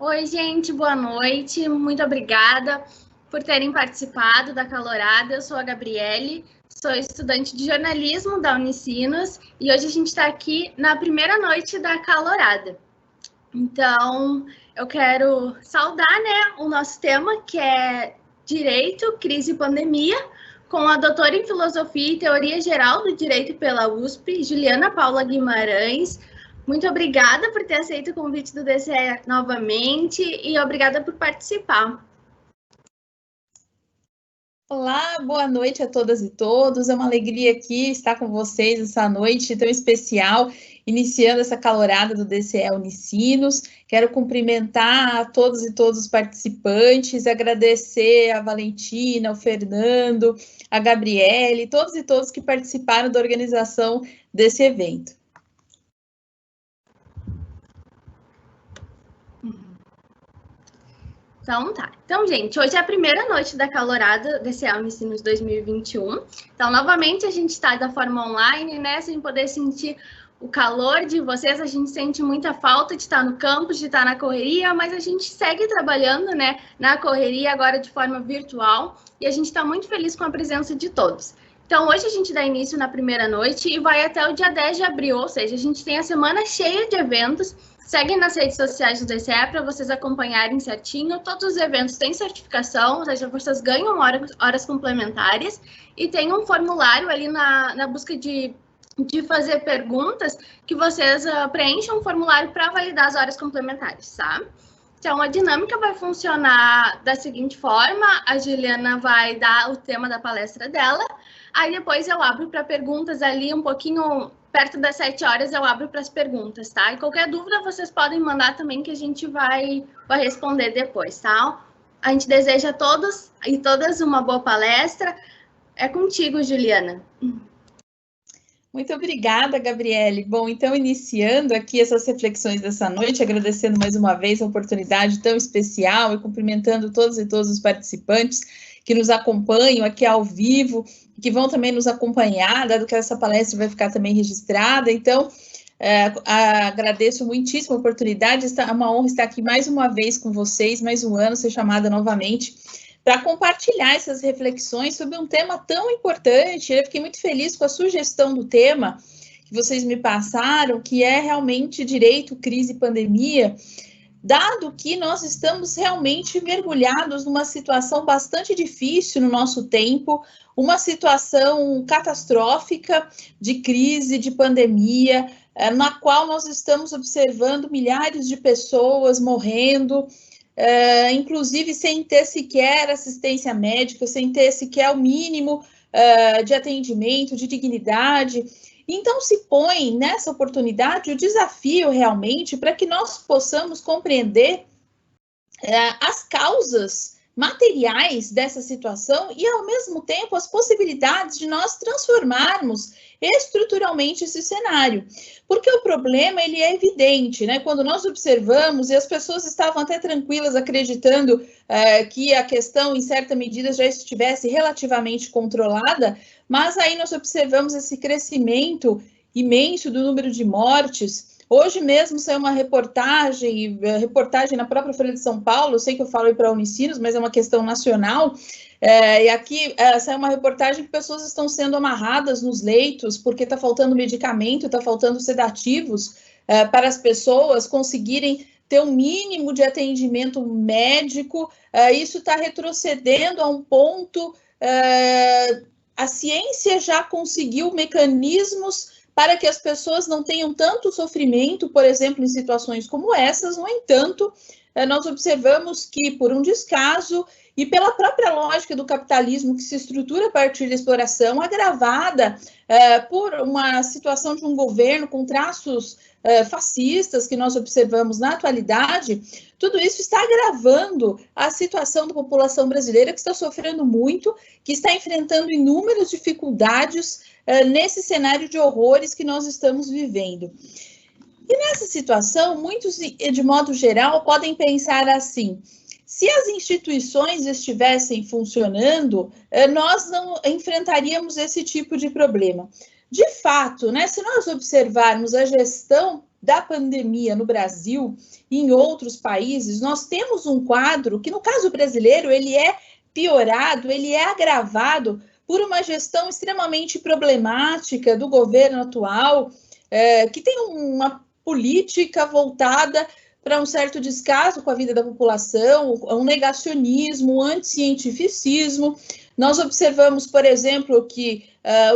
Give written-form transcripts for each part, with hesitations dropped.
Oi, gente, boa noite. Muito obrigada por terem participado da Calorada. Eu sou a Gabriele, sou estudante de jornalismo da Unicinos e hoje a gente está aqui na primeira noite da Calorada. Então, eu quero saudar, o nosso tema, que é Direito, Crise e Pandemia, com a doutora em Filosofia e Teoria Geral do Direito pela USP, Juliana Paula Guimarães. Muito obrigada por ter aceito o convite do DCE novamente e obrigada por participar. Olá, boa noite a todas e todos. É uma alegria aqui estar com vocês essa noite tão especial, iniciando essa calorada do DCE Unicinos. Quero cumprimentar a todos e todos os participantes, agradecer a Valentina, o Fernando, a Gabriele, todos e todos que participaram da organização desse evento. Então tá. Então, gente, hoje é a primeira noite da Calorada DCE Unicinos 2021. Então, novamente, a gente está da forma online, sem poder sentir o calor de vocês. A gente sente muita falta de estar no campus, de estar na correria, mas a gente segue trabalhando, na correria, agora de forma virtual. E a gente está muito feliz com a presença de todos. Então, hoje a gente dá início na primeira noite e vai até o dia 10 de abril, ou seja, a gente tem a semana cheia de eventos. Seguem nas redes sociais do DCE para vocês acompanharem certinho. Todos os eventos têm certificação, ou seja, vocês ganham horas complementares e tem um formulário ali na busca de fazer perguntas que vocês preencham um formulário para validar as horas complementares, tá? Então, a dinâmica vai funcionar da seguinte forma: a Juliana vai dar o tema da palestra dela, aí depois eu abro para perguntas ali um pouquinho perto das 7 horas, eu abro para as perguntas, tá? E qualquer dúvida vocês podem mandar também, que a gente vai responder depois, tá? A gente deseja a todos e todas uma boa palestra. É contigo, Juliana. Muito obrigada, Gabriele. Bom, então, iniciando aqui essas reflexões dessa noite, agradecendo mais uma vez a oportunidade tão especial e cumprimentando todos e todos os participantes que nos acompanham aqui ao vivo, que vão também nos acompanhar, dado que essa palestra vai ficar também registrada. Então, agradeço muitíssimo a oportunidade, é uma honra estar aqui mais uma vez com vocês, mais um ano, ser chamada novamente para compartilhar essas reflexões sobre um tema tão importante. Eu fiquei muito feliz com a sugestão do tema que vocês me passaram, que é realmente direito, crise e pandemia, dado que nós estamos realmente mergulhados numa situação bastante difícil no nosso tempo, uma situação catastrófica de crise, de pandemia, na qual nós estamos observando milhares de pessoas morrendo, inclusive sem ter sequer assistência médica, sem ter sequer o mínimo de atendimento, de dignidade. Então, se põe nessa oportunidade o desafio realmente para que nós possamos compreender as causas materiais dessa situação e, ao mesmo tempo, as possibilidades de nós transformarmos estruturalmente esse cenário. Porque o problema, ele é evidente, Quando nós observamos, e as pessoas estavam até tranquilas, acreditando que a questão, em certa medida, já estivesse relativamente controlada, mas aí nós observamos esse crescimento imenso do número de mortes. Hoje mesmo saiu uma reportagem na própria Folha de São Paulo, eu sei que eu falo para a Unicinos, mas é uma questão nacional, e aqui saiu uma reportagem que pessoas estão sendo amarradas nos leitos porque está faltando medicamento, está faltando sedativos para as pessoas conseguirem ter um mínimo de atendimento médico. Isso está retrocedendo a um ponto... A ciência já conseguiu mecanismos para que as pessoas não tenham tanto sofrimento, por exemplo, em situações como essas. No entanto, nós observamos que, por um descaso e pela própria lógica do capitalismo que se estrutura a partir da exploração, agravada por uma situação de um governo com traços fascistas que nós observamos na atualidade, tudo isso está agravando a situação da população brasileira, que está sofrendo muito, que está enfrentando inúmeras dificuldades nesse cenário de horrores que nós estamos vivendo. E nessa situação, muitos, de modo geral, podem pensar assim: se as instituições estivessem funcionando, nós não enfrentaríamos esse tipo de problema. De fato, se nós observarmos a gestão da pandemia no Brasil e em outros países, nós temos um quadro que, no caso brasileiro, ele é piorado, ele é agravado por uma gestão extremamente problemática do governo atual, que tem uma política voltada para um certo descaso com a vida da população, um negacionismo, um anticientificismo. Nós observamos, por exemplo, que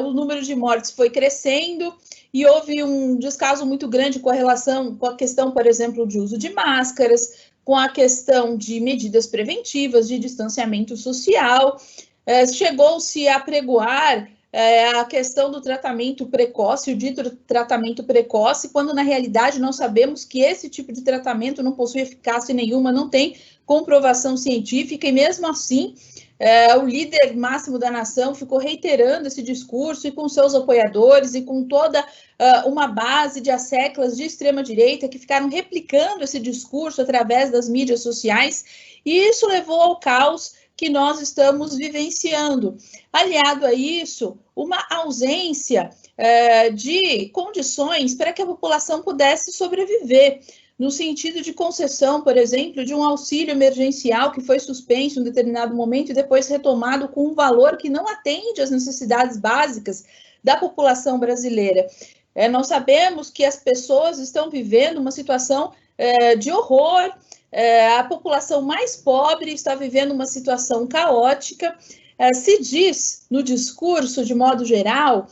o número de mortes foi crescendo e houve um descaso muito grande com a relação, com a questão, por exemplo, de uso de máscaras, com a questão de medidas preventivas, de distanciamento social. Chegou-se a apregoar a questão do tratamento precoce, o dito tratamento precoce, quando na realidade nós sabemos que esse tipo de tratamento não possui eficácia nenhuma, não tem comprovação científica, e mesmo assim o líder máximo da nação ficou reiterando esse discurso, e com seus apoiadores e com toda uma base de asseclas de extrema-direita que ficaram replicando esse discurso através das mídias sociais, e isso levou ao caos que nós estamos vivenciando. Aliado a isso, uma ausência de condições para que a população pudesse sobreviver, no sentido de concessão, por exemplo, de um auxílio emergencial que foi suspenso em um determinado momento e depois retomado com um valor que não atende às necessidades básicas da população brasileira. Nós sabemos que as pessoas estão vivendo uma situação de horror, a população mais pobre está vivendo uma situação caótica. Se diz no discurso, de modo geral,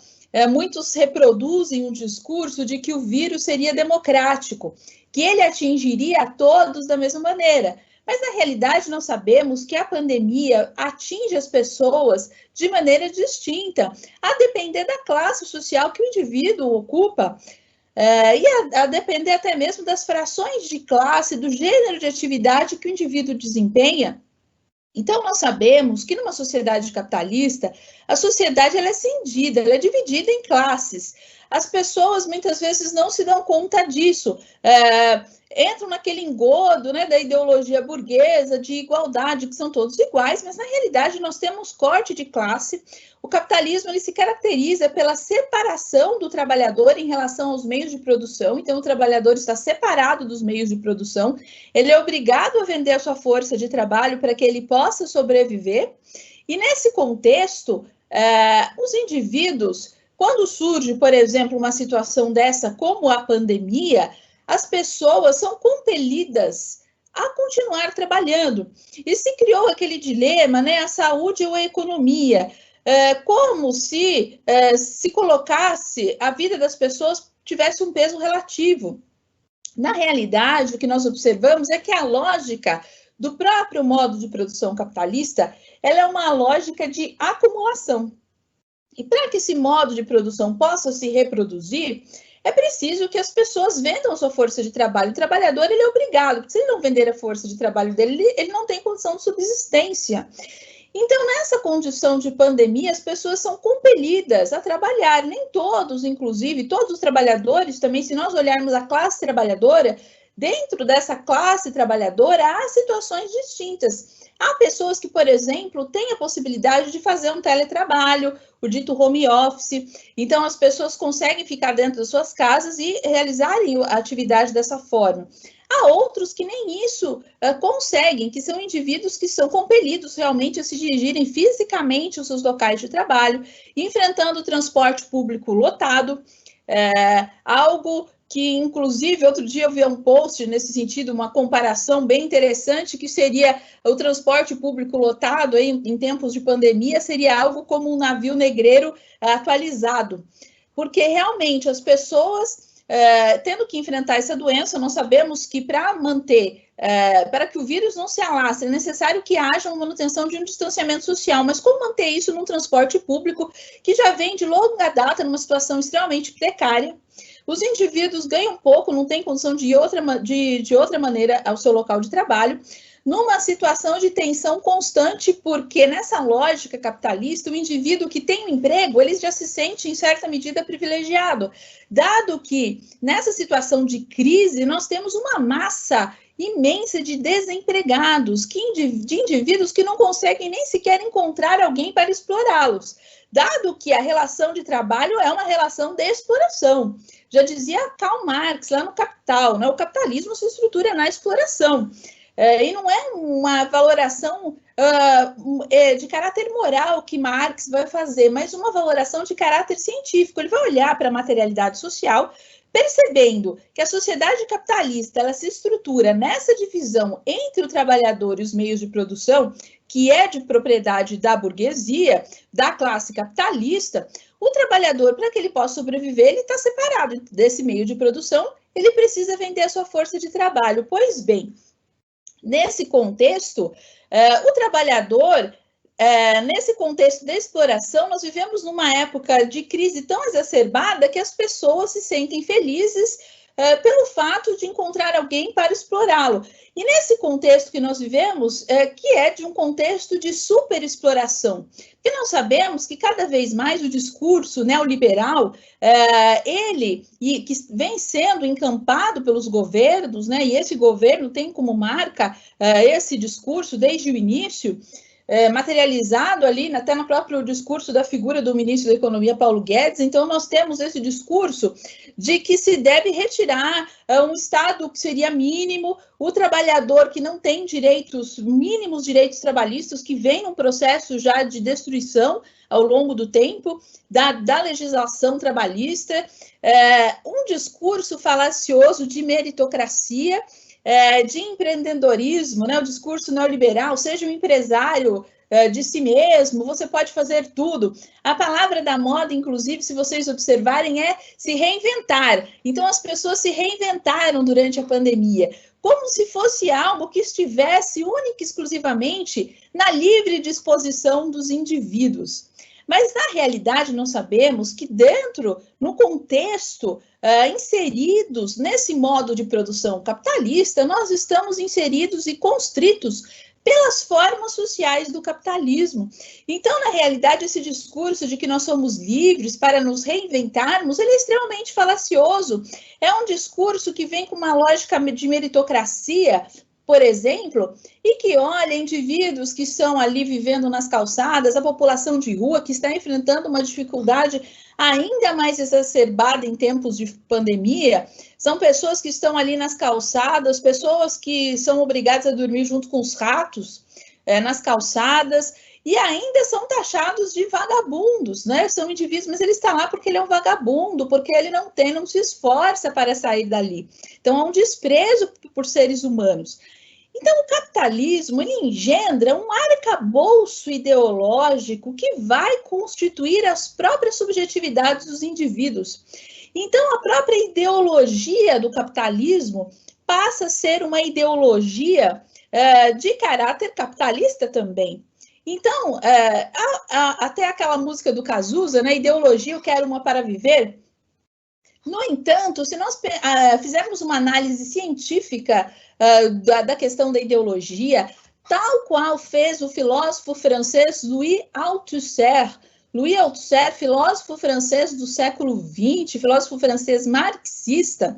muitos reproduzem um discurso de que o vírus seria democrático, que ele atingiria a todos da mesma maneira. Mas, na realidade, nós sabemos que a pandemia atinge as pessoas de maneira distinta, a depender da classe social que o indivíduo ocupa, e a depender até mesmo das frações de classe, do gênero de atividade que o indivíduo desempenha. Então, nós sabemos que numa sociedade capitalista, a sociedade ela é cindida, ela é dividida em classes. As pessoas muitas vezes não se dão conta disso, entram naquele engodo, né, da ideologia burguesa, de igualdade, que são todos iguais, mas na realidade nós temos corte de classe. O capitalismo ele se caracteriza pela separação do trabalhador em relação aos meios de produção, então o trabalhador está separado dos meios de produção, ele é obrigado a vender a sua força de trabalho para que ele possa sobreviver, e nesse contexto, os indivíduos, quando surge, por exemplo, uma situação dessa como a pandemia, as pessoas são compelidas a continuar trabalhando. E se criou aquele dilema, né, a saúde ou a economia, como se colocasse a vida das pessoas tivesse um peso relativo. Na realidade, o que nós observamos é que a lógica do próprio modo de produção capitalista, ela é uma lógica de acumulação. E para que esse modo de produção possa se reproduzir, é preciso que as pessoas vendam a sua força de trabalho. O trabalhador ele é obrigado, porque se ele não vender a força de trabalho dele, ele não tem condição de subsistência. Então, nessa condição de pandemia, as pessoas são compelidas a trabalhar. Nem todos, inclusive, todos os trabalhadores também, se nós olharmos a classe trabalhadora, dentro dessa classe trabalhadora há situações distintas. Há pessoas que, por exemplo, têm a possibilidade de fazer um teletrabalho, o dito home office. Então, as pessoas conseguem ficar dentro das suas casas e realizarem a atividade dessa forma. Há outros que nem isso conseguem, que são indivíduos que são compelidos realmente a se dirigirem fisicamente aos seus locais de trabalho, enfrentando o transporte público lotado, algo que, inclusive, outro dia eu vi um post nesse sentido, uma comparação bem interessante, que seria o transporte público lotado em tempos de pandemia, seria algo como um navio negreiro atualizado, porque realmente as pessoas, tendo que enfrentar essa doença, nós sabemos que para que o vírus não se alastre, é necessário que haja uma manutenção de um distanciamento social, mas como manter isso num transporte público que já vem de longa data numa situação extremamente precária? Os indivíduos ganham pouco, não têm condição de ir de outra maneira ao seu local de trabalho, numa situação de tensão constante, porque nessa lógica capitalista, o indivíduo que tem um emprego, ele já se sente, em certa medida, privilegiado, dado que, nessa situação de crise, nós temos uma massa imensa de desempregados, de indivíduos que não conseguem nem sequer encontrar alguém para explorá-los, dado que a relação de trabalho é uma relação de exploração. Já dizia Karl Marx lá no Capital, né? O capitalismo se estrutura na exploração. E não é uma valoração de caráter moral que Marx vai fazer, mas uma valoração de caráter científico. Ele vai olhar para a materialidade social, percebendo que a sociedade capitalista ela se estrutura nessa divisão entre o trabalhador e os meios de produção, que é de propriedade da burguesia, da classe capitalista. O trabalhador, para que ele possa sobreviver, ele está separado desse meio de produção, ele precisa vender a sua força de trabalho. Pois bem, nesse contexto, o trabalhador, nesse contexto de exploração, nós vivemos numa época de crise tão exacerbada que as pessoas se sentem felizes pelo fato de encontrar alguém para explorá-lo. E nesse contexto que nós vivemos, que é de um contexto de superexploração, porque nós sabemos que cada vez mais o discurso neoliberal, que vem sendo encampado pelos governos, né, e esse governo tem como marca esse discurso desde o início, materializado ali até no próprio discurso da figura do ministro da Economia, Paulo Guedes. Então, nós temos esse discurso de que se deve retirar um Estado que seria mínimo, o trabalhador que não tem mínimos direitos trabalhistas, que vem num processo já de destruição ao longo do tempo da legislação trabalhista, um discurso falacioso de meritocracia, de empreendedorismo, né? O discurso neoliberal, seja um empresário de si mesmo, você pode fazer tudo. A palavra da moda, inclusive, se vocês observarem, é se reinventar. Então, as pessoas se reinventaram durante a pandemia, como se fosse algo que estivesse única e exclusivamente na livre disposição dos indivíduos. Mas, na realidade, nós sabemos que no contexto, inseridos nesse modo de produção capitalista, nós estamos inseridos e constritos pelas formas sociais do capitalismo. Então, na realidade, esse discurso de que nós somos livres para nos reinventarmos, ele é extremamente falacioso. É um discurso que vem com uma lógica de meritocracia, por exemplo, e que olha indivíduos que estão ali vivendo nas calçadas, a população de rua que está enfrentando uma dificuldade ainda mais exacerbada em tempos de pandemia, são pessoas que estão ali nas calçadas, pessoas que são obrigadas a dormir junto com os ratos nas calçadas, e ainda são taxados de vagabundos, né? São indivíduos, mas ele está lá porque ele é um vagabundo, porque ele não se esforça para sair dali. Então, há um desprezo por seres humanos. Então, o capitalismo ele engendra um arcabouço ideológico que vai constituir as próprias subjetividades dos indivíduos. Então, a própria ideologia do capitalismo passa a ser uma ideologia de caráter capitalista também. Então, até aquela música do Cazuza, né, ideologia, eu quero uma para viver. No entanto, se nós fizermos uma análise científica da questão da ideologia, tal qual fez o filósofo francês Louis Althusser, filósofo francês do século XX, filósofo francês marxista,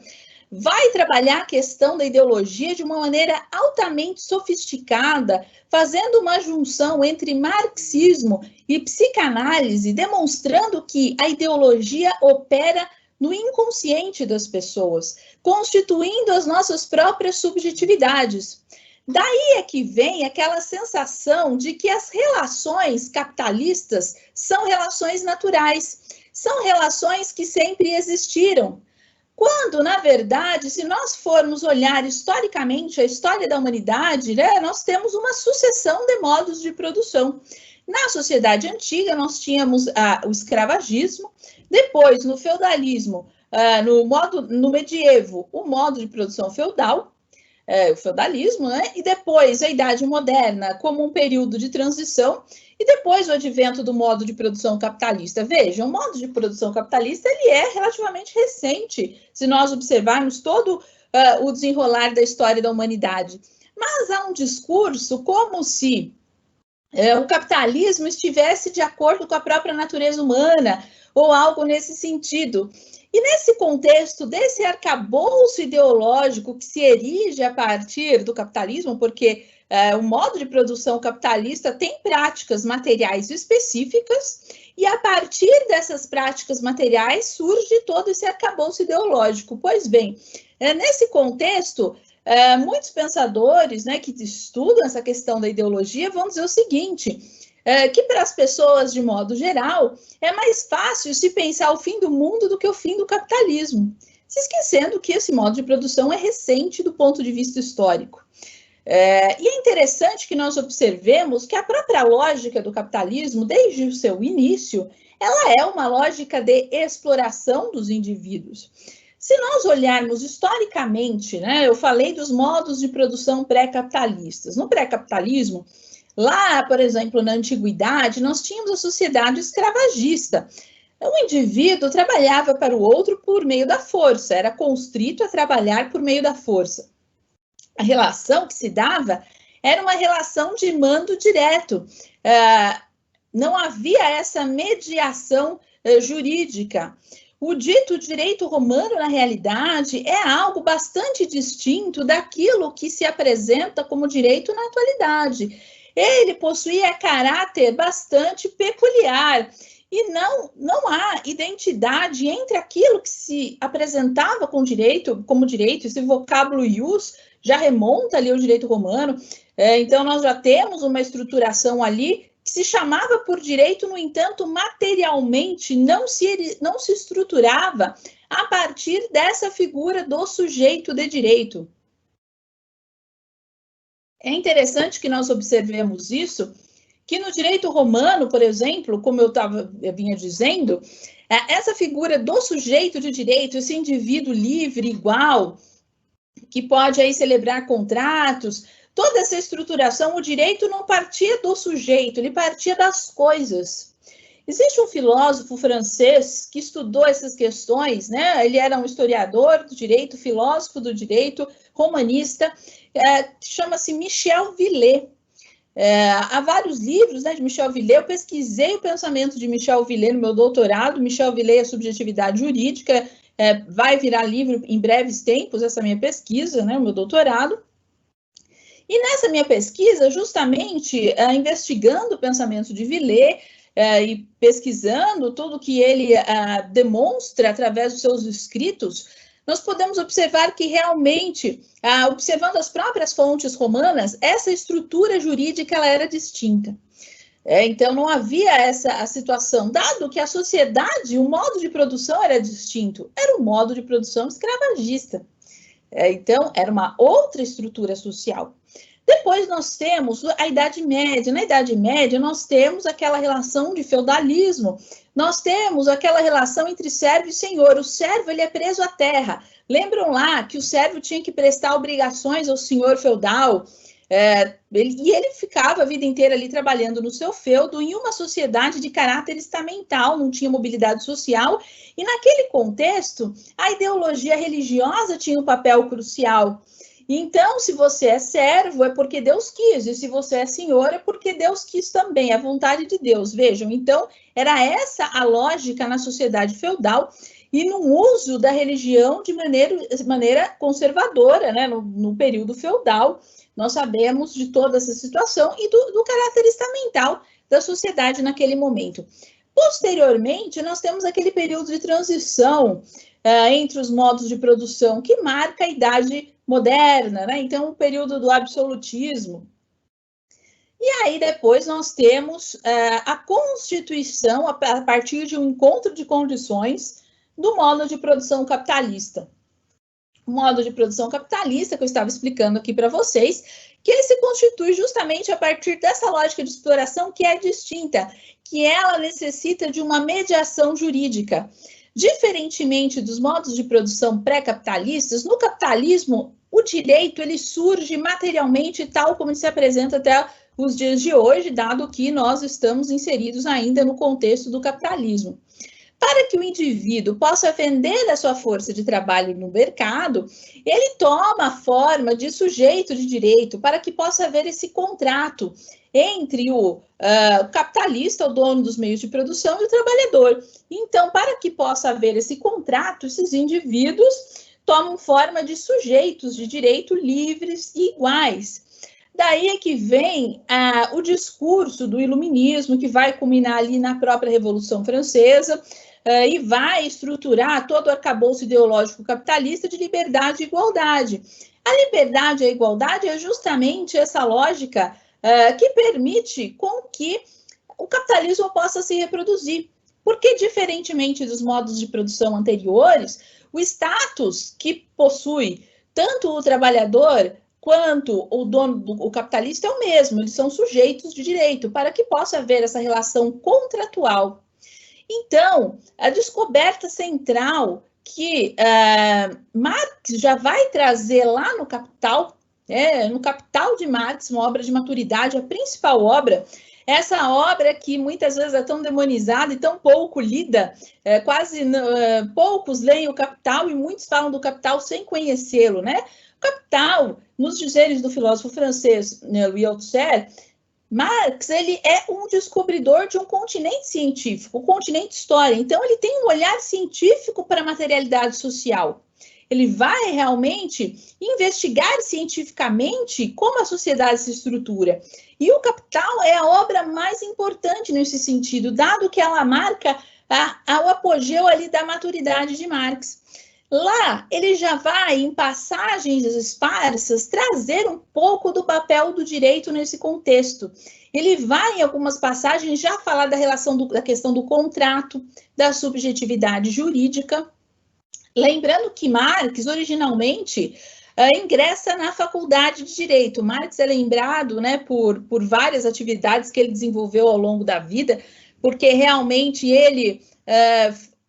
vai trabalhar a questão da ideologia de uma maneira altamente sofisticada, fazendo uma junção entre marxismo e psicanálise, demonstrando que a ideologia opera no inconsciente das pessoas, constituindo as nossas próprias subjetividades. Daí é que vem aquela sensação de que as relações capitalistas são relações naturais, são relações que sempre existiram. Quando, na verdade, se nós formos olhar historicamente a história da humanidade, né, nós temos uma sucessão de modos de produção. Na sociedade antiga, nós tínhamos o escravagismo, depois, no feudalismo, no medievo, o modo de produção feudal, o feudalismo, né? E depois a Idade Moderna como um período de transição, e depois o advento do modo de produção capitalista. Veja, o modo de produção capitalista ele é relativamente recente, se nós observarmos todo o desenrolar da história da humanidade. Mas há um discurso como se o capitalismo estivesse de acordo com a própria natureza humana, ou algo nesse sentido. E nesse contexto desse arcabouço ideológico que se erige a partir do capitalismo, porque o modo de produção capitalista tem práticas materiais específicas, e a partir dessas práticas materiais surge todo esse arcabouço ideológico. Pois bem, nesse contexto, muitos pensadores, né, que estudam essa questão da ideologia vão dizer o seguinte, que para as pessoas, de modo geral, é mais fácil se pensar o fim do mundo do que o fim do capitalismo, se esquecendo que esse modo de produção é recente do ponto de vista histórico. E é interessante que nós observemos que a própria lógica do capitalismo, desde o seu início, ela é uma lógica de exploração dos indivíduos. Se nós olharmos historicamente, né, eu falei dos modos de produção pré-capitalistas. No pré-capitalismo, lá, por exemplo, na antiguidade, nós tínhamos a sociedade escravagista. O indivíduo trabalhava para o outro por meio da força, era constrito a trabalhar por meio da força. A relação que se dava era uma relação de mando direto. Não havia essa mediação jurídica. O dito direito romano, na realidade, é algo bastante distinto daquilo que se apresenta como direito na atualidade. Ele possuía caráter bastante peculiar e não há identidade entre aquilo que se apresentava como direito, esse vocábulo ius já remonta ali ao direito romano, então nós já temos uma estruturação ali que se chamava por direito, no entanto, materialmente não se estruturava a partir dessa figura do sujeito de direito. É interessante que nós observemos isso, que no direito romano, por exemplo, como eu vinha dizendo, essa figura do sujeito de direito, esse indivíduo livre, igual, que pode aí celebrar contratos, toda essa estruturação, o direito não partia do sujeito, ele partia das coisas. Existe um filósofo francês que estudou essas questões, né? Ele era um historiador do direito, filósofo do direito, romanista, chama-se Michel Villet. Há vários livros, né, de Michel Villet. Eu pesquisei o pensamento de Michel Villet no meu doutorado. Michel Villet, a subjetividade jurídica, vai virar livro em breves tempos, essa minha pesquisa, né, o meu doutorado. E nessa minha pesquisa, justamente investigando o pensamento de Villet e pesquisando tudo que ele demonstra através dos seus escritos, nós podemos observar que realmente, observando as próprias fontes romanas, essa estrutura jurídica ela era distinta. Então, não havia a situação, dado que a sociedade, o modo de produção era distinto, era um modo de produção escravagista. Então, era uma outra estrutura social. Depois nós temos a Idade Média. Na Idade Média, nós temos aquela relação de feudalismo, nós temos aquela relação entre servo e senhor. O servo ele é preso à terra. Lembram lá que o servo tinha que prestar obrigações ao senhor feudal, e ele ficava a vida inteira ali trabalhando no seu feudo, em uma sociedade de caráter estamental, não tinha mobilidade social, e naquele contexto, a ideologia religiosa tinha um papel crucial. Então, se você é servo, é porque Deus quis, e se você é senhor, é porque Deus quis também, é a vontade de Deus. Vejam, então, era essa a lógica na sociedade feudal, e no uso da religião de maneira conservadora, né, no período feudal. Nós sabemos de toda essa situação e do caráter estamental da sociedade naquele momento. Posteriormente, nós temos aquele período de transição entre os modos de produção que marca a Idade Moderna, né? Então, o período do absolutismo. E aí, depois, nós temos a constituição, a partir de um encontro de condições, do modo de produção capitalista. O modo de produção capitalista, que eu estava explicando aqui para vocês, que ele se constitui justamente a partir dessa lógica de exploração que é distinta, que ela necessita de uma mediação jurídica. Diferentemente dos modos de produção pré-capitalistas, no capitalismo, o direito ele surge materialmente tal como ele se apresenta até os dias de hoje, dado que nós estamos inseridos ainda no contexto do capitalismo. para que o indivíduo possa vender a sua força de trabalho no mercado, ele toma a forma de sujeito de direito para que possa haver esse contrato entre o capitalista, o dono dos meios de produção, e o trabalhador. Então, para que possa haver esse contrato, esses indivíduos tomam forma de sujeitos de direito livres e iguais. Daí é que vem o discurso do iluminismo, que vai culminar ali na própria Revolução Francesa, e vai estruturar todo o arcabouço ideológico capitalista de liberdade e igualdade. A liberdade e a igualdade é justamente essa lógica que permite com que o capitalismo possa se reproduzir. Porque, diferentemente dos modos de produção anteriores, o status que possui tanto o trabalhador quanto o dono, o capitalista, é o mesmo, eles são sujeitos de direito, para que possa haver essa relação contratual. Então, a descoberta central que Marx já vai trazer lá no Capital, no Capital de Marx, uma obra de maturidade, a principal obra, essa obra que muitas vezes é tão demonizada e tão pouco lida, poucos leem o Capital e muitos falam do Capital sem conhecê-lo, né? O Capital, nos dizeres do filósofo francês Louis Althusser, Marx, ele é um descobridor de um continente científico, o continente história. Então, ele tem um olhar científico para a materialidade social. Ele vai realmente investigar cientificamente como a sociedade se estrutura. E o Capital é a obra mais importante nesse sentido, dado que ela marca o apogeu ali da maturidade de Marx. Lá, ele já vai, em passagens esparsas, trazer um pouco do papel do direito nesse contexto. Ele vai, em algumas passagens, já falar da relação da questão do contrato, da subjetividade jurídica. Lembrando que Marx, originalmente, ingressa na faculdade de Direito. Marx é lembrado, né, por várias atividades que ele desenvolveu ao longo da vida, porque realmente ele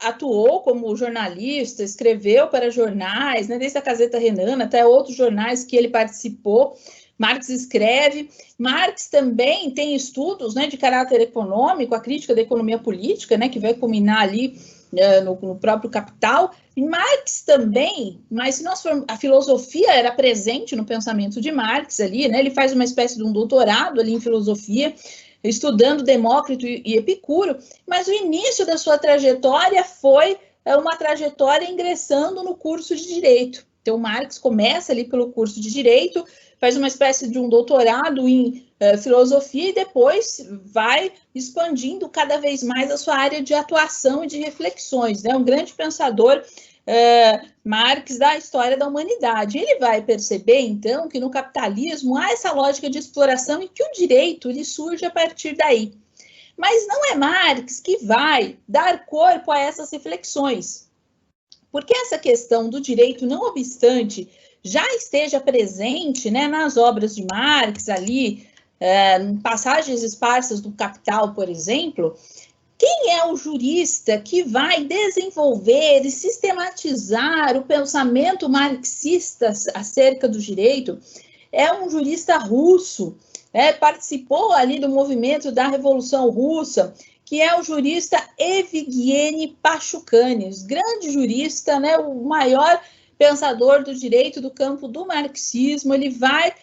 atuou como jornalista, escreveu para jornais, né, desde a Gazeta Renana até outros jornais que ele participou. Marx escreve. Marx também tem estudos, né, de caráter econômico, a crítica da economia política, né, que vai culminar ali no próprio Capital. E Marx também, mas se nós formos, a filosofia era presente no pensamento de Marx ali, né, ele faz uma espécie de um doutorado ali em filosofia, estudando Demócrito e Epicuro, mas o início da sua trajetória foi uma trajetória ingressando no curso de Direito. Então, Marx começa ali pelo curso de Direito, faz uma espécie de um doutorado em filosofia e depois vai expandindo cada vez mais a sua área de atuação e de reflexões, né? Um grande pensador, Marx, da história da humanidade. Ele vai perceber, então, que no capitalismo há essa lógica de exploração e que o direito ele surge a partir daí. Mas não é Marx que vai dar corpo a essas reflexões, porque essa questão do direito, não obstante, já esteja presente, né, nas obras de Marx, ali, passagens esparsas do Capital, por exemplo. Quem é o jurista que vai desenvolver e sistematizar o pensamento marxista acerca do direito? É um jurista russo, participou ali do movimento da Revolução Russa, que é o jurista Evgueni Pachucanes, grande jurista, né, o maior pensador do direito do campo do marxismo. Ele vai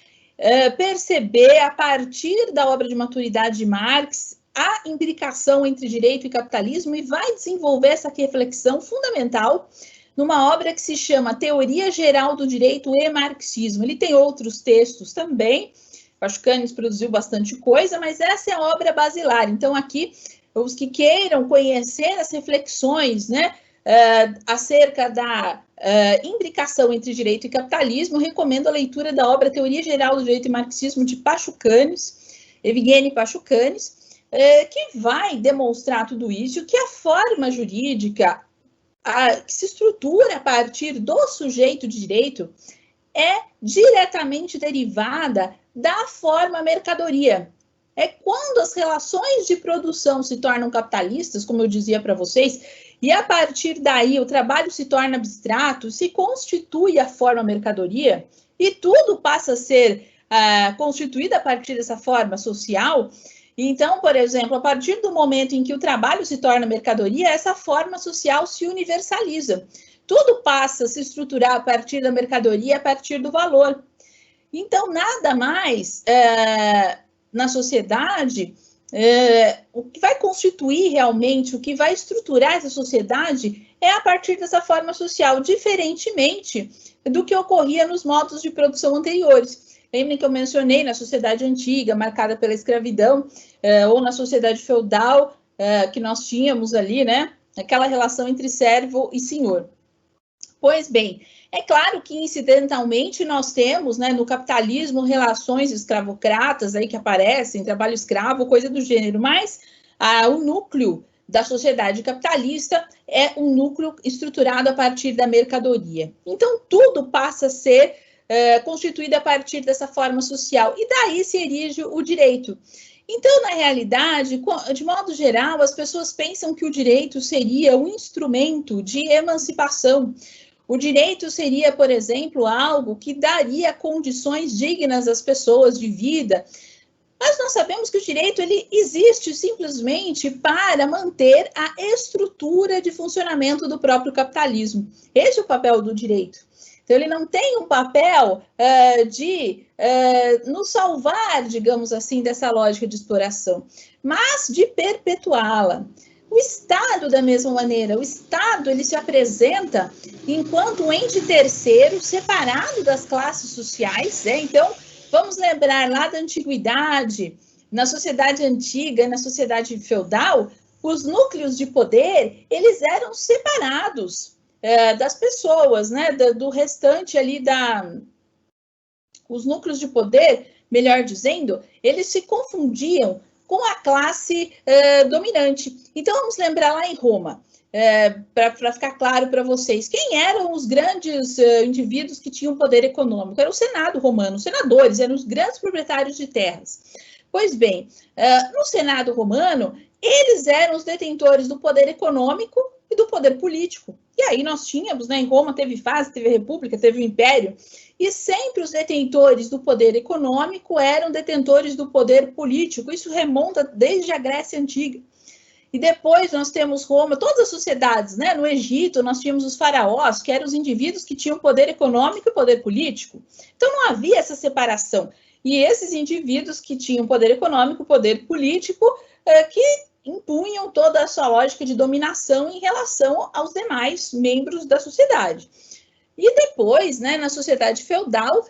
perceber, a partir da obra de maturidade de Marx, a imbricação entre direito e capitalismo e vai desenvolver essa reflexão fundamental numa obra que se chama Teoria Geral do Direito e Marxismo. Ele tem outros textos também, Pachucanes produziu bastante coisa, mas essa é a obra basilar. Então, aqui, os que queiram conhecer as reflexões, né, acerca da imbricação entre direito e capitalismo, recomendo a leitura da obra Teoria Geral do Direito e Marxismo de Pachucanes, Evgueni Pachucanes, que vai demonstrar tudo isso, que a forma jurídica que se estrutura a partir do sujeito de direito é diretamente derivada da forma mercadoria. É quando as relações de produção se tornam capitalistas, como eu dizia para vocês, e a partir daí o trabalho se torna abstrato, se constitui a forma mercadoria, e tudo passa a ser constituído a partir dessa forma social. Então, por exemplo, a partir do momento em que o trabalho se torna mercadoria, essa forma social se universaliza. Tudo passa a se estruturar a partir da mercadoria, a partir do valor. Então, nada mais na sociedade, o que vai constituir realmente, o que vai estruturar essa sociedade é a partir dessa forma social, diferentemente do que ocorria nos modos de produção anteriores. Lembrem que eu mencionei na sociedade antiga, marcada pela escravidão, ou na sociedade feudal, que nós tínhamos ali, né, aquela relação entre servo e senhor. Pois bem, é claro que incidentalmente nós temos, né, no capitalismo, relações escravocratas aí que aparecem, trabalho escravo, coisa do gênero, mas o núcleo da sociedade capitalista é um núcleo estruturado a partir da mercadoria. Então, tudo passa a ser constituído a partir dessa forma social, e daí se erige o direito. Então, na realidade, de modo geral, as pessoas pensam que o direito seria um instrumento de emancipação. O direito seria, por exemplo, algo que daria condições dignas às pessoas de vida. Mas nós sabemos que o direito ele existe simplesmente para manter a estrutura de funcionamento do próprio capitalismo. Esse é o papel do direito. Então, ele não tem um papel de nos salvar, digamos assim, dessa lógica de exploração, mas de perpetuá-la. O Estado, da mesma maneira, o Estado ele se apresenta enquanto um ente terceiro separado das classes sociais, né? Então, vamos lembrar lá da antiguidade, na sociedade antiga, na sociedade feudal, os núcleos de poder, eles eram separados das pessoas, né? Do restante ali os núcleos de poder, melhor dizendo, eles se confundiam com a classe dominante. Então, vamos lembrar lá em Roma, para ficar claro para vocês, quem eram os grandes indivíduos que tinham poder econômico? Era o Senado romano, os senadores, eram os grandes proprietários de terras. Pois bem, no Senado romano, eles eram os detentores do poder econômico e do poder político. E aí nós tínhamos, né, em Roma teve fase, teve república, teve o império, e sempre os detentores do poder econômico eram detentores do poder político. Isso remonta desde a Grécia Antiga. E depois nós temos Roma, todas as sociedades, né? No Egito nós tínhamos os faraós, que eram os indivíduos que tinham poder econômico e poder político. Então não havia essa separação. E esses indivíduos que tinham poder econômico e poder político, que impunham toda a sua lógica de dominação em relação aos demais membros da sociedade. E depois, né, na sociedade feudal,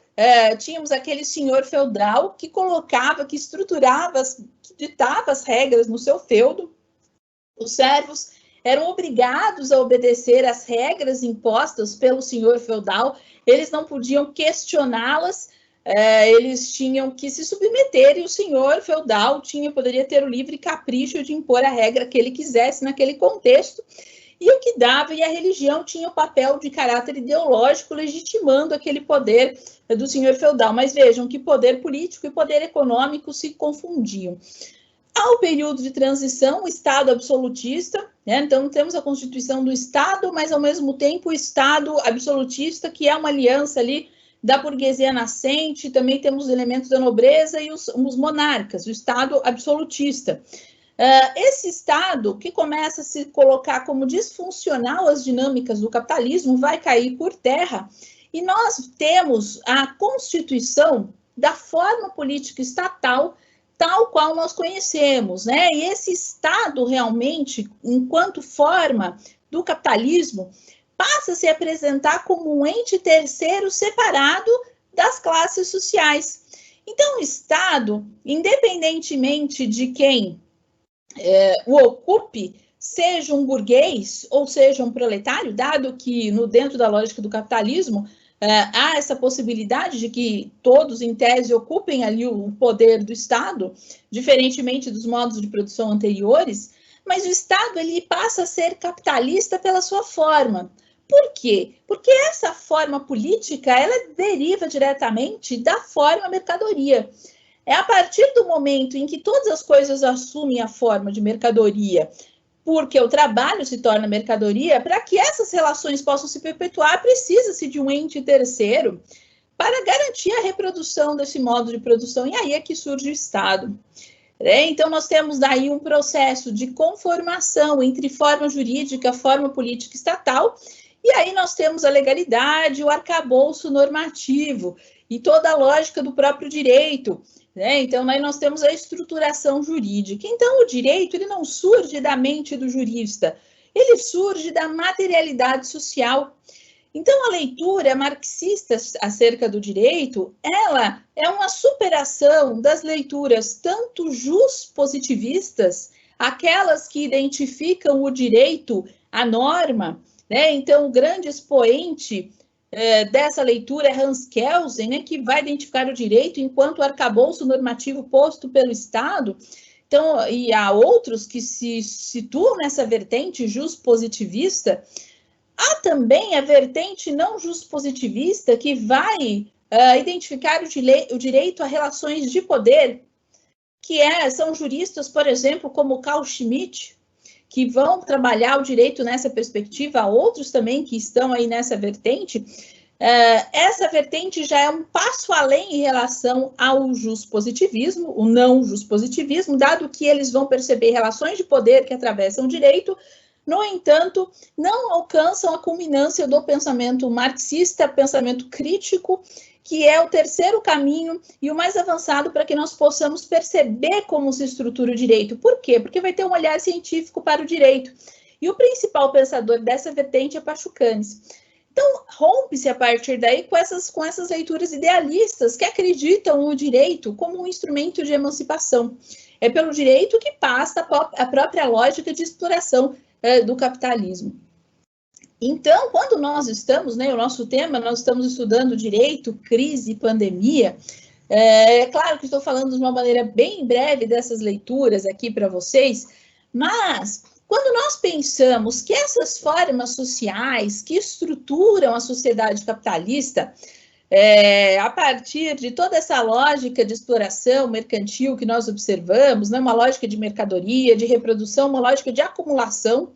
tínhamos aquele senhor feudal que colocava, que estruturava, que ditava as regras no seu feudo. Os servos eram obrigados a obedecer às regras impostas pelo senhor feudal, eles não podiam questioná-las, eles tinham que se submeter, e o senhor feudal poderia ter o livre capricho de impor a regra que ele quisesse naquele contexto, e o que dava, e a religião tinha o papel de caráter ideológico, legitimando aquele poder do senhor feudal. Mas vejam que poder político e poder econômico se confundiam. Ao período de transição, o Estado absolutista, né? Então temos a constituição do Estado, mas ao mesmo tempo o Estado absolutista, que é uma aliança ali da burguesia nascente, também temos elementos da nobreza e os monarcas, o Estado absolutista. Esse Estado, que começa a se colocar como disfuncional às dinâmicas do capitalismo, vai cair por terra, e nós temos a constituição da forma política estatal tal qual nós conhecemos, né? E esse Estado realmente, enquanto forma do capitalismo, passa a se apresentar como um ente terceiro separado das classes sociais. Então, o Estado, independentemente de quem o ocupe, seja um burguês ou seja um proletário, dado que dentro da lógica do capitalismo há essa possibilidade de que todos, em tese, ocupem ali o poder do Estado, diferentemente dos modos de produção anteriores, mas o Estado ele passa a ser capitalista pela sua forma. Por quê? Porque essa forma política, ela deriva diretamente da forma mercadoria. É a partir do momento em que todas as coisas assumem a forma de mercadoria, porque o trabalho se torna mercadoria, para que essas relações possam se perpetuar, precisa-se de um ente terceiro para garantir a reprodução desse modo de produção, e aí é que surge o Estado. Então, nós temos daí um processo de conformação entre forma jurídica, forma política estatal, e aí nós temos a legalidade, o arcabouço normativo e toda a lógica do próprio direito. Então, aí nós temos a estruturação jurídica. Então, o direito ele não surge da mente do jurista, ele surge da materialidade social. Então, a leitura marxista acerca do direito, ela é uma superação das leituras tanto positivistas, aquelas que identificam o direito à norma, Então, o grande expoente dessa leitura é Hans Kelsen, que vai identificar o direito enquanto arcabouço normativo posto pelo Estado. Então, e há outros que se situam nessa vertente positivista. Há também a vertente não positivista que vai identificar o direito a relações de poder, que são juristas, por exemplo, como Carl Schmitt, que vão trabalhar o direito nessa perspectiva, há outros também que estão aí nessa vertente. Essa vertente já é um passo além em relação ao positivismo, o não positivismo, dado que eles vão perceber relações de poder que atravessam o direito. No entanto, não alcançam a culminância do pensamento marxista, pensamento crítico, que é o terceiro caminho e o mais avançado para que nós possamos perceber como se estrutura o direito. Por quê? Porque vai ter um olhar científico para o direito. E o principal pensador dessa vertente é Pachucanes. Então, rompe-se a partir daí com essas leituras idealistas que acreditam no direito como um instrumento de emancipação. É pelo direito que passa a própria lógica de exploração do capitalismo. Então, quando nós estamos, o nosso tema, nós estamos estudando direito, crise e pandemia, é claro que estou falando de uma maneira bem breve dessas leituras aqui para vocês, mas quando nós pensamos que essas formas sociais que estruturam a sociedade capitalista, a partir de toda essa lógica de exploração mercantil que nós observamos, uma lógica de mercadoria, de reprodução, uma lógica de acumulação.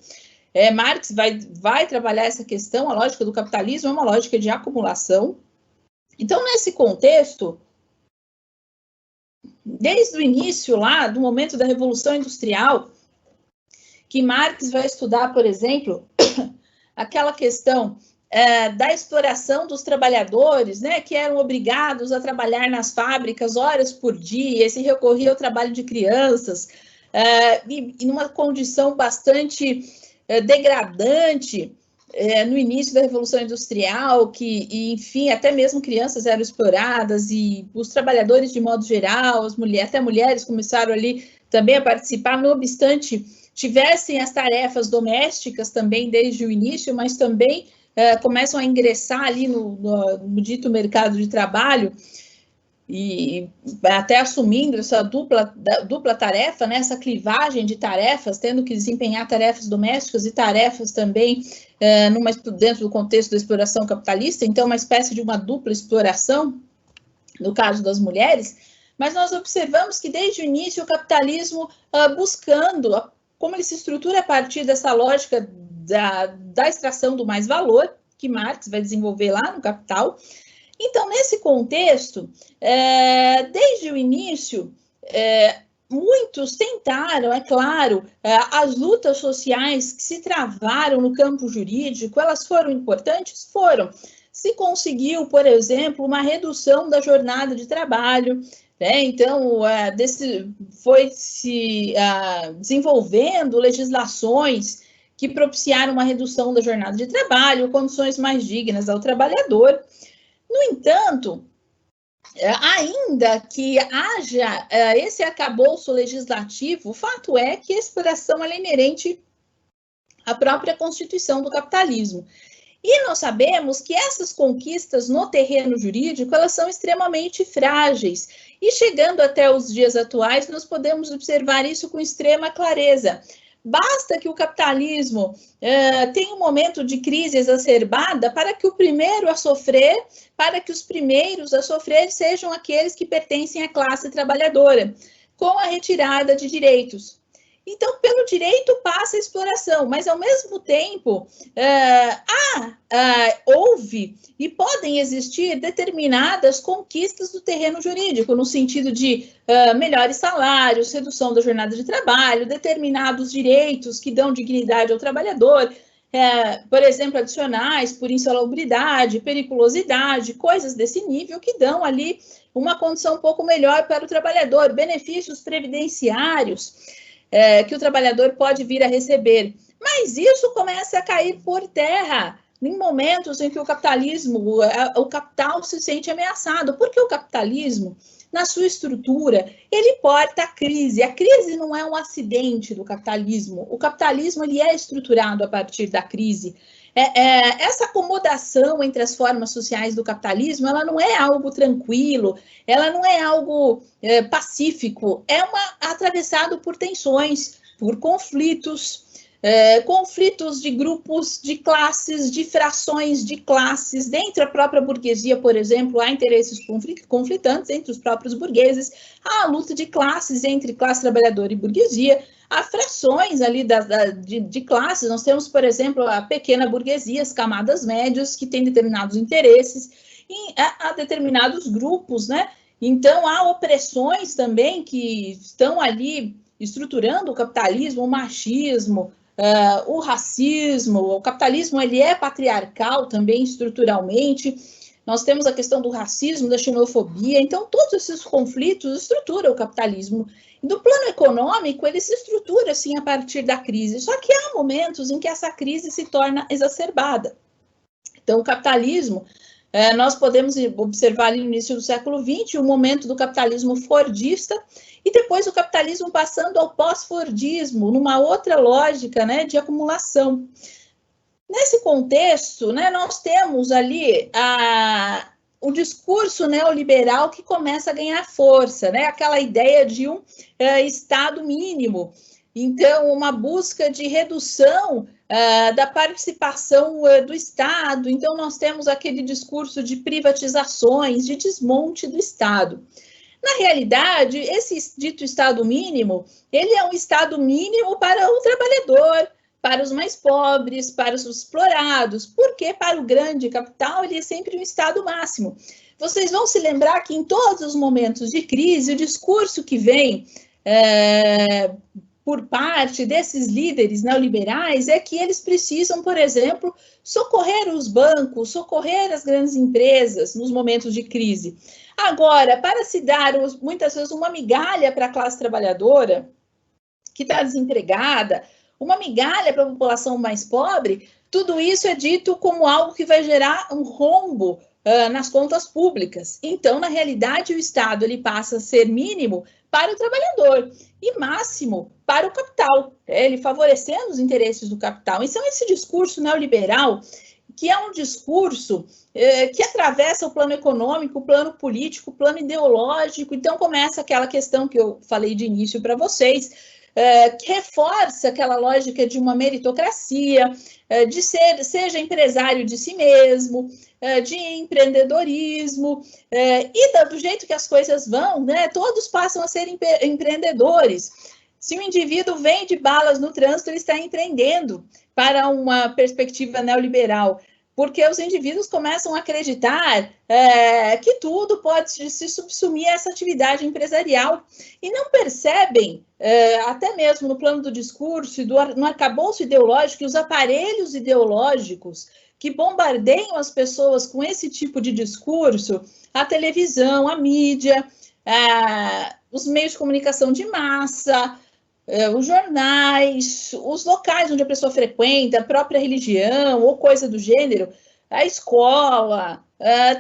Marx vai trabalhar essa questão, a lógica do capitalismo é uma lógica de acumulação. Então, nesse contexto, desde o início lá, do momento da Revolução Industrial, que Marx vai estudar, por exemplo, aquela questão da exploração dos trabalhadores, que eram obrigados a trabalhar nas fábricas horas por dia, se recorria ao trabalho de crianças, e numa condição bastante degradante no início da Revolução Industrial, enfim, até mesmo crianças eram exploradas, e os trabalhadores, de modo geral, até mulheres começaram ali também a participar, não obstante tivessem as tarefas domésticas também desde o início, mas também começam a ingressar ali no dito mercado de trabalho e até assumindo essa dupla tarefa, essa clivagem de tarefas, tendo que desempenhar tarefas domésticas e tarefas também dentro do contexto da exploração capitalista, então uma espécie de uma dupla exploração, no caso das mulheres, mas nós observamos que desde o início o capitalismo buscando como ele se estrutura a partir dessa lógica da extração do mais-valor, que Marx vai desenvolver lá no Capital. Então, nesse contexto, desde o início, muitos tentaram, é claro, as lutas sociais que se travaram no campo jurídico, elas foram importantes? Foram. Se conseguiu, por exemplo, uma redução da jornada de trabalho, então, foi se desenvolvendo legislações que propiciaram uma redução da jornada de trabalho, condições mais dignas ao trabalhador. No entanto, ainda que haja esse arcabouço legislativo, o fato é que a exploração é inerente à própria constituição do capitalismo. E nós sabemos que essas conquistas no terreno jurídico, elas são extremamente frágeis. E chegando até os dias atuais, nós podemos observar isso com extrema clareza. Basta que o capitalismo tenha um momento de crise exacerbada para que os primeiros a sofrer sejam aqueles que pertencem à classe trabalhadora, com a retirada de direitos. Então, pelo direito passa a exploração, mas ao mesmo tempo houve e podem existir determinadas conquistas do terreno jurídico, no sentido de melhores salários, redução da jornada de trabalho, determinados direitos que dão dignidade ao trabalhador, por exemplo, adicionais por insalubridade, periculosidade, coisas desse nível que dão ali uma condição um pouco melhor para o trabalhador, benefícios previdenciários que o trabalhador pode vir a receber. Mas isso começa a cair por terra em momentos em que o capital se sente ameaçado, porque o capitalismo, na sua estrutura, ele porta a crise. A crise não é um acidente do capitalismo. O capitalismo ele é estruturado a partir da crise. Essa acomodação entre as formas sociais do capitalismo, ela não é algo tranquilo, ela não é algo pacífico, atravessado por tensões, por conflitos, conflitos de grupos, de classes, de frações de classes. Dentro da própria burguesia, por exemplo, há interesses conflitantes entre os próprios burgueses, há a luta de classes entre classe trabalhadora e burguesia, há frações ali de classes. Nós temos, por exemplo, a pequena burguesia, as camadas médias, que têm determinados interesses, e há determinados grupos, né? Então, há opressões também que estão ali estruturando o capitalismo, o machismo, o racismo. O capitalismo ele é patriarcal também estruturalmente. Nós temos a questão do racismo, da xenofobia. Então, todos esses conflitos estruturam o capitalismo. E do plano econômico, ele se estrutura, assim, a partir da crise. Só que há momentos em que essa crise se torna exacerbada. Então, o capitalismo, nós podemos observar ali no início do século XX, o momento do capitalismo fordista, e depois o capitalismo passando ao pós-fordismo, numa outra lógica, né, de acumulação. Nesse contexto, né, nós temos ali o discurso neoliberal que começa a ganhar força, né, aquela ideia de um Estado mínimo. Então, uma busca de redução da participação do Estado. Então, nós temos aquele discurso de privatizações, de desmonte do Estado. Na realidade, esse dito Estado mínimo, ele é um Estado mínimo para o trabalhador, para os mais pobres, para os explorados, porque para o grande capital ele é sempre um Estado máximo. Vocês vão se lembrar que em todos os momentos de crise, o discurso que vem por parte desses líderes neoliberais é que eles precisam, por exemplo, socorrer os bancos, socorrer as grandes empresas nos momentos de crise. Agora, para se dar muitas vezes uma migalha para a classe trabalhadora que está desempregada, uma migalha para a população mais pobre, tudo isso é dito como algo que vai gerar um rombo nas contas públicas. Então, na realidade, o Estado ele passa a ser mínimo para o trabalhador e máximo para o capital, ele favorecendo os interesses do capital. Então, esse discurso neoliberal, que é um discurso que atravessa o plano econômico, o plano político, o plano ideológico. Então, começa aquela questão que eu falei de início para vocês, que reforça aquela lógica de uma meritocracia, de seja empresário de si mesmo, de empreendedorismo, e do jeito que as coisas vão, né, todos passam a ser empreendedores. Se o indivíduo vende balas no trânsito, ele está empreendendo para uma perspectiva neoliberal, porque os indivíduos começam a acreditar que tudo pode se subsumir a essa atividade empresarial e não percebem, até mesmo no plano do discurso e no arcabouço ideológico, os aparelhos ideológicos que bombardeiam as pessoas com esse tipo de discurso, a televisão, a mídia, os meios de comunicação de massa, os jornais, os locais onde a pessoa frequenta, a própria religião ou coisa do gênero, a escola,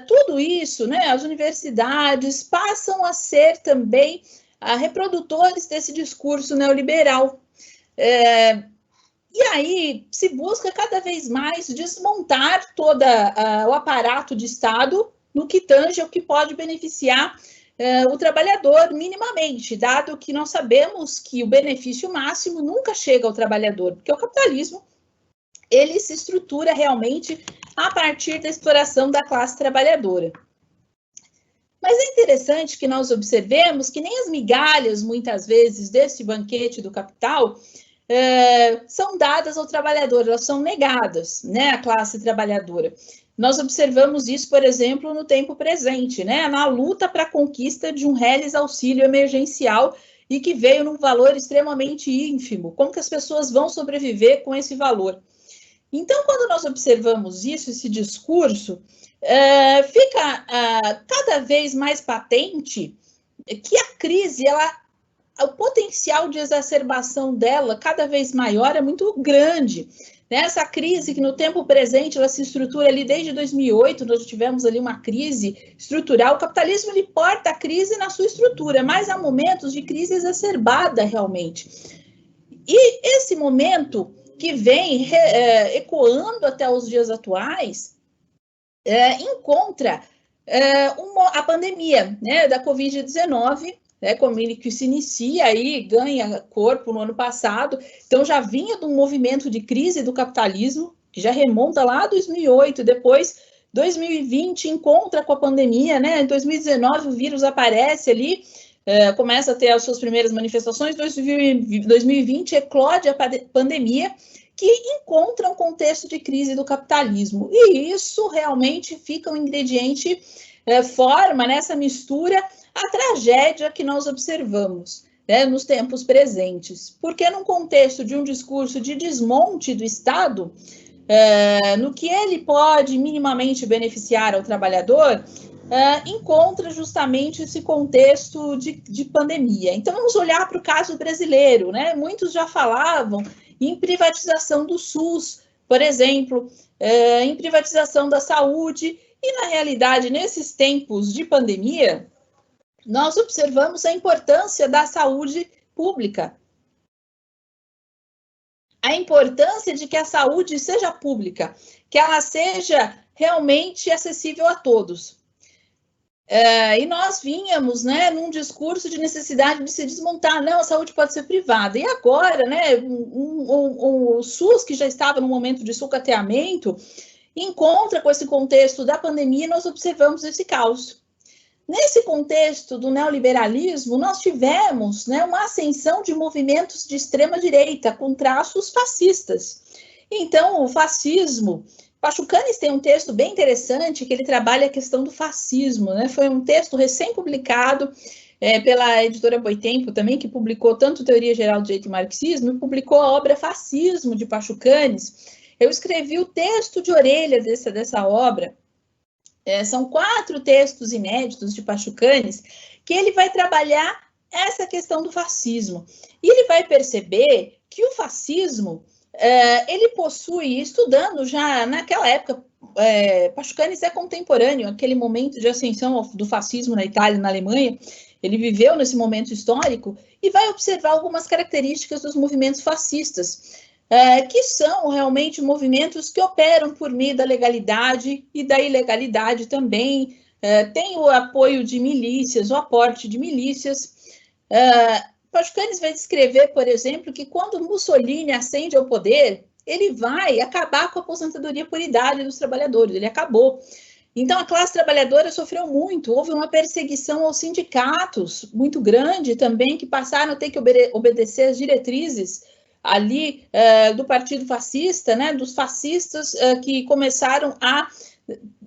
tudo isso, né, as universidades passam a ser também reprodutores desse discurso neoliberal. E aí se busca cada vez mais desmontar todo o aparato de Estado no que tange ao que pode beneficiar o trabalhador minimamente, dado que nós sabemos que o benefício máximo nunca chega ao trabalhador, porque o capitalismo ele se estrutura realmente a partir da exploração da classe trabalhadora. Mas é interessante que nós observemos que nem as migalhas, muitas vezes, desse banquete do capital são dadas ao trabalhador, elas são negadas, né, à classe trabalhadora. Nós observamos isso, por exemplo, no tempo presente, né, na luta para a conquista de um reles auxílio emergencial e que veio num valor extremamente ínfimo. Como que as pessoas vão sobreviver com esse valor? Então, quando nós observamos isso, esse discurso, fica cada vez mais patente que a crise, o potencial de exacerbação dela cada vez maior é muito grande. Essa crise que no tempo presente ela se estrutura ali desde 2008, nós tivemos ali uma crise estrutural. O capitalismo ele porta a crise na sua estrutura, mas há momentos de crise exacerbada realmente. E esse momento que vem ecoando até os dias atuais encontra a pandemia, né, da Covid-19, como ele que se inicia aí, ganha corpo no ano passado, então já vinha de um movimento de crise do capitalismo, que já remonta lá a 2008, depois 2020 encontra com a pandemia, né, em 2019 o vírus aparece ali, começa a ter as suas primeiras manifestações, 2020 eclode a pandemia, que encontra um contexto de crise do capitalismo, e isso realmente fica um ingrediente, forma nessa mistura a tragédia que nós observamos, né, nos tempos presentes. Porque num contexto de um discurso de desmonte do Estado, no que ele pode minimamente beneficiar ao trabalhador, encontra justamente esse contexto de pandemia. Então, vamos olhar para o caso brasileiro, né? Muitos já falavam em privatização do SUS, por exemplo, em privatização da saúde, e na realidade, nesses tempos de pandemia, nós observamos a importância da saúde pública. A importância de que a saúde seja pública, que ela seja realmente acessível a todos. E nós vínhamos, né, num discurso de necessidade de se desmontar, não, a saúde pode ser privada. E agora, né, o SUS, que já estava no momento de sucateamento, encontra com esse contexto da pandemia, nós observamos esse caos. Nesse contexto do neoliberalismo, nós tivemos, né, uma ascensão de movimentos de extrema-direita com traços fascistas. Então, o fascismo... Pachucanes tem um texto bem interessante que ele trabalha a questão do fascismo, né? Foi um texto recém-publicado pela editora Boitempo também, que publicou tanto Teoria Geral do Direito e Marxismo, e publicou a obra Fascismo, de Pachucanes. Eu escrevi o texto de orelha dessa obra. São 4 textos inéditos de Pachucanes, que ele vai trabalhar essa questão do fascismo. E ele vai perceber que o fascismo... ele possui, estudando já naquela época, Pachucanes é contemporâneo, aquele momento de ascensão do fascismo na Itália e na Alemanha, ele viveu nesse momento histórico e vai observar algumas características dos movimentos fascistas, que são realmente movimentos que operam por meio da legalidade e da ilegalidade também, tem o apoio de milícias, o aporte de milícias. Pachucanes vai descrever, por exemplo, que quando Mussolini ascende ao poder, ele vai acabar com a aposentadoria por idade dos trabalhadores, ele acabou. Então, a classe trabalhadora sofreu muito, houve uma perseguição aos sindicatos muito grande também, que passaram a ter que obedecer às diretrizes ali do Partido Fascista, né, dos fascistas que começaram a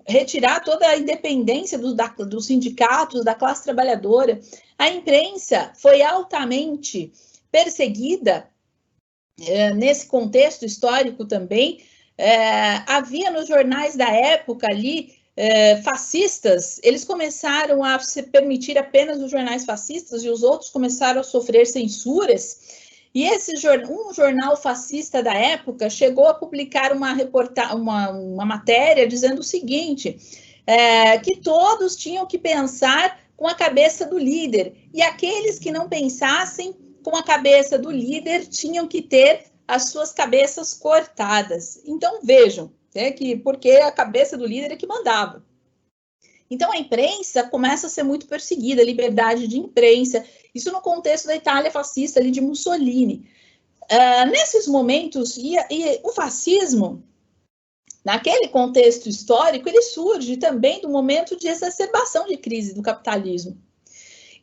retirar toda a independência dos sindicatos, da classe trabalhadora. A imprensa foi altamente perseguida nesse contexto histórico também. Havia nos jornais da época ali fascistas, eles começaram a se permitir apenas os jornais fascistas e os outros começaram a sofrer censuras. E um jornal fascista da época chegou a publicar uma matéria dizendo o seguinte, que todos tinham que pensar com a cabeça do líder, e aqueles que não pensassem com a cabeça do líder tinham que ter as suas cabeças cortadas. Então, vejam, porque a cabeça do líder é que mandava. Então, a imprensa começa a ser muito perseguida, a liberdade de imprensa, isso no contexto da Itália fascista, ali de Mussolini. Nesses momentos, e o fascismo, naquele contexto histórico, ele surge também do momento de exacerbação de crise do capitalismo.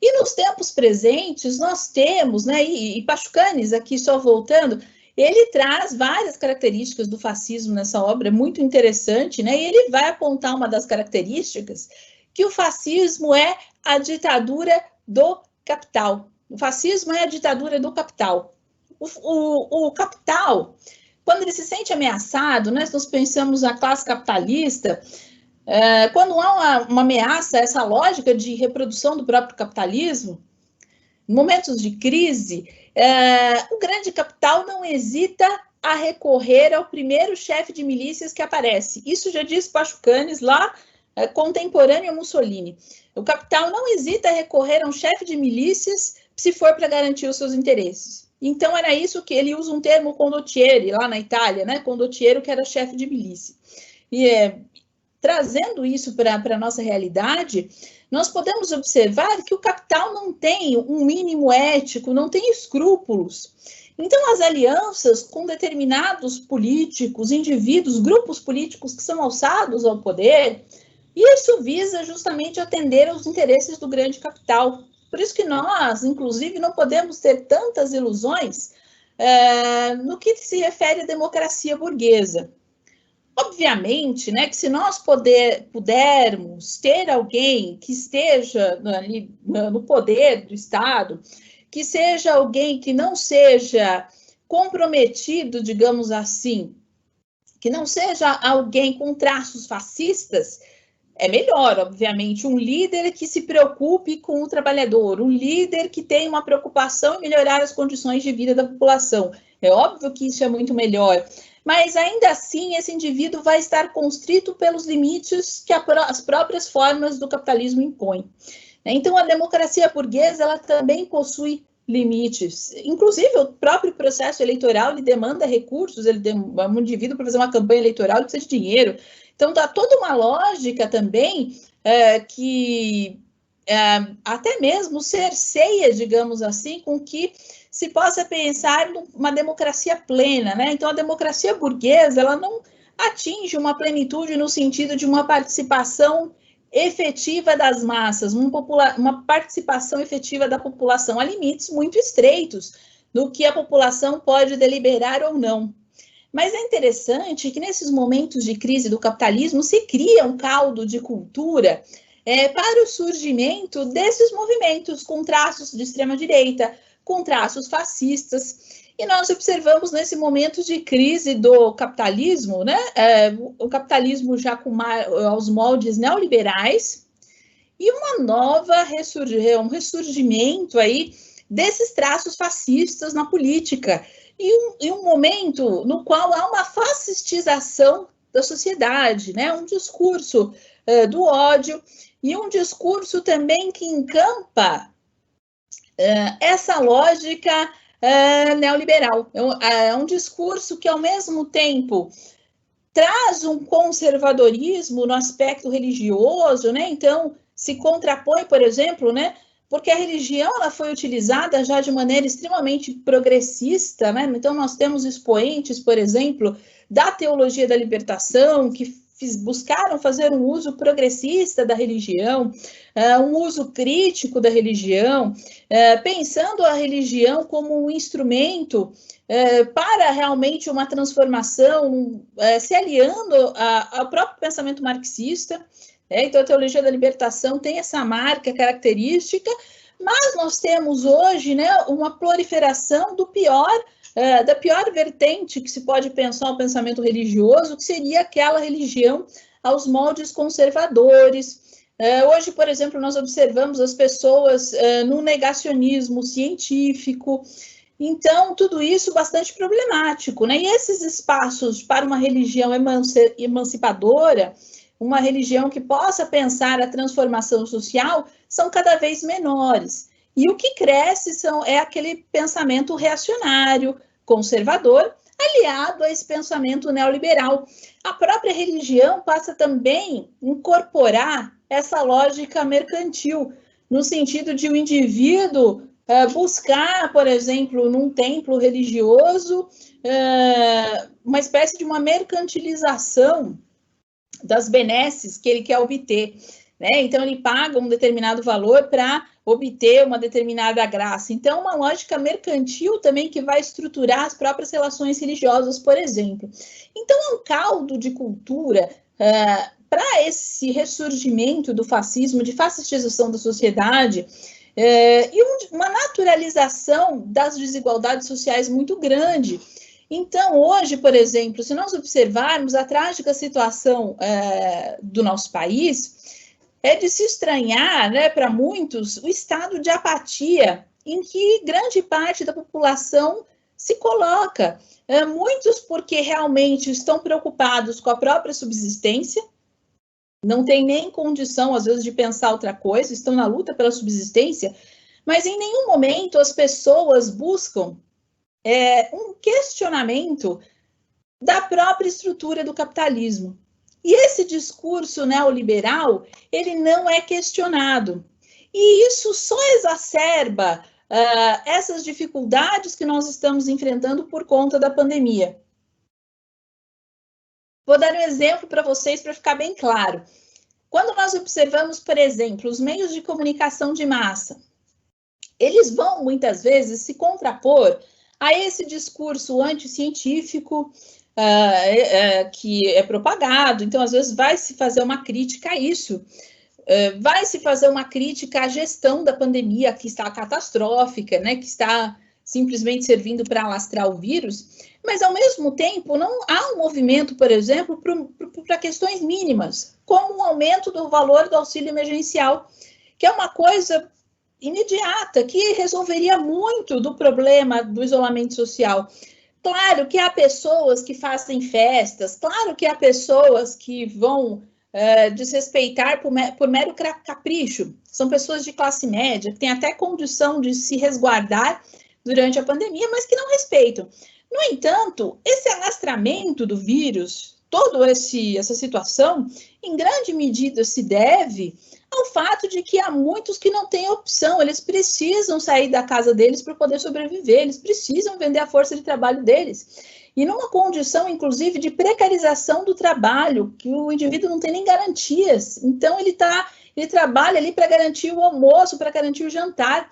E nos tempos presentes, nós temos, né, e Pachucanes, aqui só voltando, ele traz várias características do fascismo nessa obra, é muito interessante, né, e ele vai apontar uma das características, que o fascismo é a ditadura do capital. O fascismo é a ditadura do capital. O capital, quando ele se sente ameaçado, né, nós pensamos na classe capitalista, quando há uma ameaça a essa lógica de reprodução do próprio capitalismo, em momentos de crise, o grande capital não hesita a recorrer ao primeiro chefe de milícias que aparece. Isso já diz Pachucanes lá, contemporâneo a Mussolini. O capital não hesita a recorrer a um chefe de milícias se for para garantir os seus interesses. Então, era isso que ele usa um termo condottieri, lá na Itália, né? Condottiero, que era chefe de milícia. E trazendo isso para a nossa realidade, nós podemos observar que o capital não tem um mínimo ético, não tem escrúpulos. Então, as alianças com determinados políticos, indivíduos, grupos políticos que são alçados ao poder, isso visa justamente atender aos interesses do grande capital. Por isso que nós, inclusive, não podemos ter tantas ilusões no que se refere à democracia burguesa. Obviamente, né, que se nós pudermos ter alguém que esteja ali no poder do Estado, que seja alguém que não seja comprometido, digamos assim, que não seja alguém com traços fascistas, é melhor, obviamente, um líder que se preocupe com o trabalhador, um líder que tenha uma preocupação em melhorar as condições de vida da população. É óbvio que isso é muito melhor, mas ainda assim esse indivíduo vai estar constrito pelos limites que as próprias formas do capitalismo impõem. Então, a democracia burguesa ela também possui limites. Inclusive, o próprio processo eleitoral ele demanda recursos, um indivíduo para fazer uma campanha eleitoral ele precisa de dinheiro. Então, dá toda uma lógica também que até mesmo cerceia, digamos assim, com que se possa pensar numa democracia plena, né? Então, a democracia burguesa, ela não atinge uma plenitude no sentido de uma participação efetiva das massas, uma participação efetiva da população. Há limites muito estreitos no que a população pode deliberar ou não. Mas é interessante que nesses momentos de crise do capitalismo se cria um caldo de cultura para o surgimento desses movimentos com traços de extrema-direita, com traços fascistas. E nós observamos nesse momento de crise do capitalismo, né, o capitalismo já com aos moldes neoliberais e um ressurgimento aí desses traços fascistas na política. E um momento no qual há uma fascistização da sociedade, né? Um discurso do ódio e um discurso também que encampa essa lógica neoliberal. É um discurso que, ao mesmo tempo, traz um conservadorismo no aspecto religioso, né? Então, se contrapõe, por exemplo, né? Porque a religião ela foi utilizada já de maneira extremamente progressista, né? Então, nós temos expoentes, por exemplo, da teologia da libertação, que buscaram fazer um uso progressista da religião, um uso crítico da religião, pensando a religião como um instrumento para realmente uma transformação, se aliando ao próprio pensamento marxista. Então, a teologia da libertação tem essa marca característica, mas nós temos hoje, né, uma proliferação da pior vertente que se pode pensar o pensamento religioso, que seria aquela religião aos moldes conservadores. Hoje, por exemplo, nós observamos as pessoas no negacionismo científico. Então, tudo isso bastante problemático, né? E esses espaços para uma religião emancipadora, uma religião que possa pensar a transformação social, são cada vez menores. E o que cresce é aquele pensamento reacionário, conservador, aliado a esse pensamento neoliberal. A própria religião passa também a incorporar essa lógica mercantil, no sentido de o indivíduo buscar, por exemplo, num templo religioso, uma espécie de uma mercantilização das benesses que ele quer obter, né? Então, ele paga um determinado valor para obter uma determinada graça. Então, uma lógica mercantil também que vai estruturar as próprias relações religiosas, por exemplo. Então, é um caldo de cultura para esse ressurgimento do fascismo, de fascistização da sociedade, e uma naturalização das desigualdades sociais muito grande. Então, hoje, por exemplo, se nós observarmos a trágica situação do nosso país, é de se estranhar, né, para muitos, o estado de apatia em que grande parte da população se coloca. Muitos porque realmente estão preocupados com a própria subsistência, não tem nem condição, às vezes, de pensar outra coisa, estão na luta pela subsistência, mas em nenhum momento as pessoas buscam um questionamento da própria estrutura do capitalismo. E esse discurso neoliberal, ele não é questionado. E isso só exacerba essas dificuldades que nós estamos enfrentando por conta da pandemia. Vou dar um exemplo para vocês para ficar bem claro. Quando nós observamos, por exemplo, os meios de comunicação de massa, eles vão, muitas vezes, se contrapor a esse discurso anticientífico que é propagado. Então, às vezes, vai se fazer uma crítica a isso, vai se fazer uma crítica à gestão da pandemia, que está catastrófica, né, que está simplesmente servindo para alastrar o vírus, mas, ao mesmo tempo, não há um movimento, por exemplo, para questões mínimas, como o aumento do valor do auxílio emergencial, que é uma coisa imediata, que resolveria muito do problema do isolamento social. Claro que há pessoas que fazem festas, claro que há pessoas que vão desrespeitar por mero capricho, são pessoas de classe média, que têm até condição de se resguardar durante a pandemia, mas que não respeitam. No entanto, esse alastramento do vírus, toda essa situação, em grande medida se deve ao fato de que há muitos que não têm opção, eles precisam sair da casa deles para poder sobreviver, eles precisam vender a força de trabalho deles. E numa condição, inclusive, de precarização do trabalho, que o indivíduo não tem nem garantias. Então, ele trabalha ali para garantir o almoço, para garantir o jantar.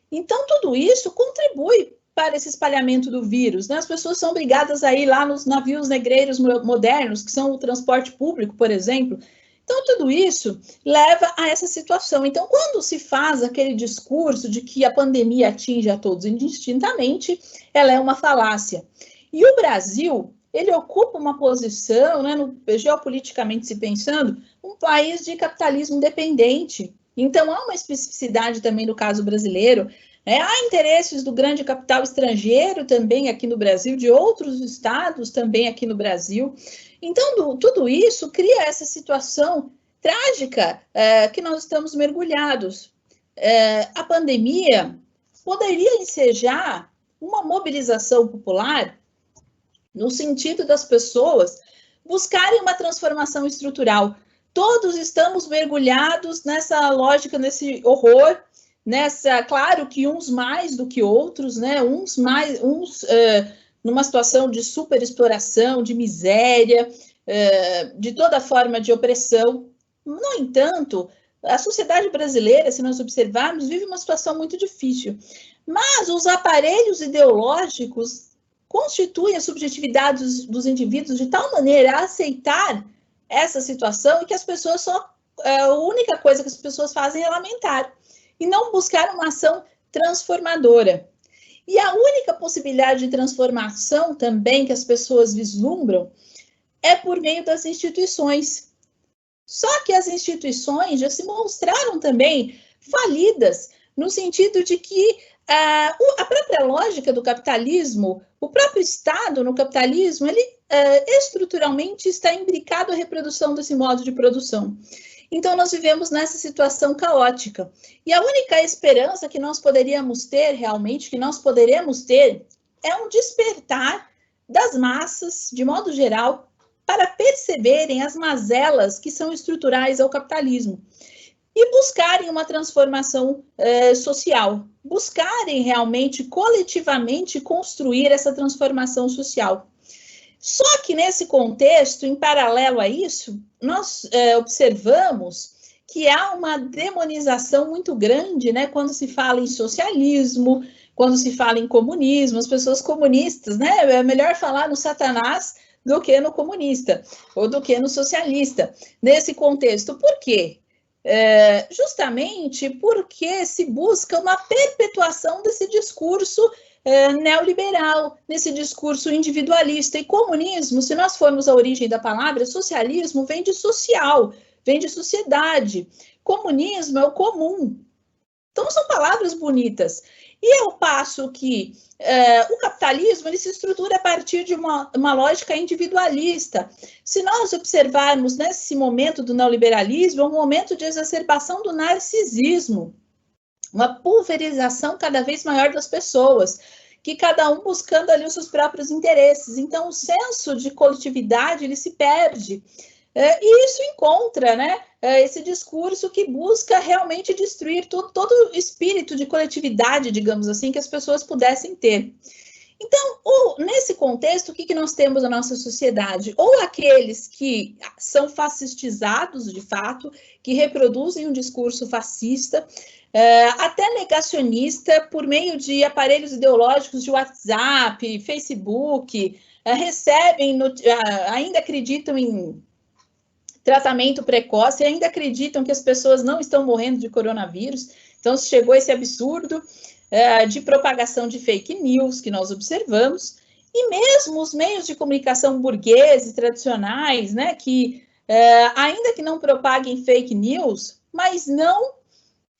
Então, tudo isso contribui para esse espalhamento do vírus, né? As pessoas são obrigadas a ir lá nos navios negreiros modernos, que são o transporte público, por exemplo. Então, tudo isso leva a essa situação. Então, quando se faz aquele discurso de que a pandemia atinge a todos indistintamente, ela é uma falácia. E o Brasil, ele ocupa uma posição, né, geopoliticamente se pensando, um país de capitalismo dependente. Então, há uma especificidade também no caso brasileiro. Há interesses do grande capital estrangeiro também aqui no Brasil, de outros estados também aqui no Brasil. Então, tudo isso cria essa situação trágica que nós estamos mergulhados. A pandemia poderia ensejar uma mobilização popular no sentido das pessoas buscarem uma transformação estrutural. Todos estamos mergulhados nessa lógica, nesse horror, claro que uns mais do que outros, né? Uns numa situação de superexploração, de miséria, de toda forma de opressão. No entanto, a sociedade brasileira, se nós observarmos, vive uma situação muito difícil. Mas os aparelhos ideológicos constituem a subjetividade dos indivíduos de tal maneira a aceitar essa situação e que as pessoas a única coisa que as pessoas fazem é lamentar e não buscar uma ação transformadora. E a única possibilidade de transformação também que as pessoas vislumbram é por meio das instituições. Só que as instituições já se mostraram também falidas, no sentido de que a própria lógica do capitalismo, o próprio Estado no capitalismo, ele estruturalmente está imbricado à reprodução desse modo de produção. Então, nós vivemos nessa situação caótica. E a única esperança que nós poderíamos ter, realmente, que nós poderemos ter, é um despertar das massas, de modo geral, para perceberem as mazelas que são estruturais ao capitalismo. e buscarem uma transformação social, buscarem realmente, coletivamente, construir essa transformação social. Só que nesse contexto, em paralelo a isso, nós observamos que há uma demonização muito grande, né, quando se fala em socialismo, quando se fala em comunismo, as pessoas comunistas, né, é melhor falar no Satanás do que no comunista, ou do que no socialista, nesse contexto. Por quê? Justamente porque se busca uma perpetuação desse discurso neoliberal, nesse discurso individualista. E comunismo, se nós formos à origem da palavra, socialismo vem de social, vem de sociedade. Comunismo é o comum. Então, são palavras bonitas. E ao passo que o capitalismo ele se estrutura a partir de uma lógica individualista. Se nós observarmos nesse momento do neoliberalismo, é um momento de exacerbação do narcisismo, uma pulverização cada vez maior das pessoas, que cada um buscando ali os seus próprios interesses. Então, o senso de coletividade ele se perde. E isso encontra, né, esse discurso que busca realmente destruir todo o espírito de coletividade, digamos assim, que as pessoas pudessem ter. Então, nesse contexto, o que nós temos na nossa sociedade? Ou aqueles que são fascistizados, de fato, que reproduzem um discurso fascista, até negacionista, por meio de aparelhos ideológicos de WhatsApp, Facebook, recebem, ainda acreditam em tratamento precoce, e ainda acreditam que as pessoas não estão morrendo de coronavírus. Então, chegou esse absurdo de propagação de fake news que nós observamos, e mesmo os meios de comunicação burgueses, tradicionais, né, que ainda que não propaguem fake news, mas não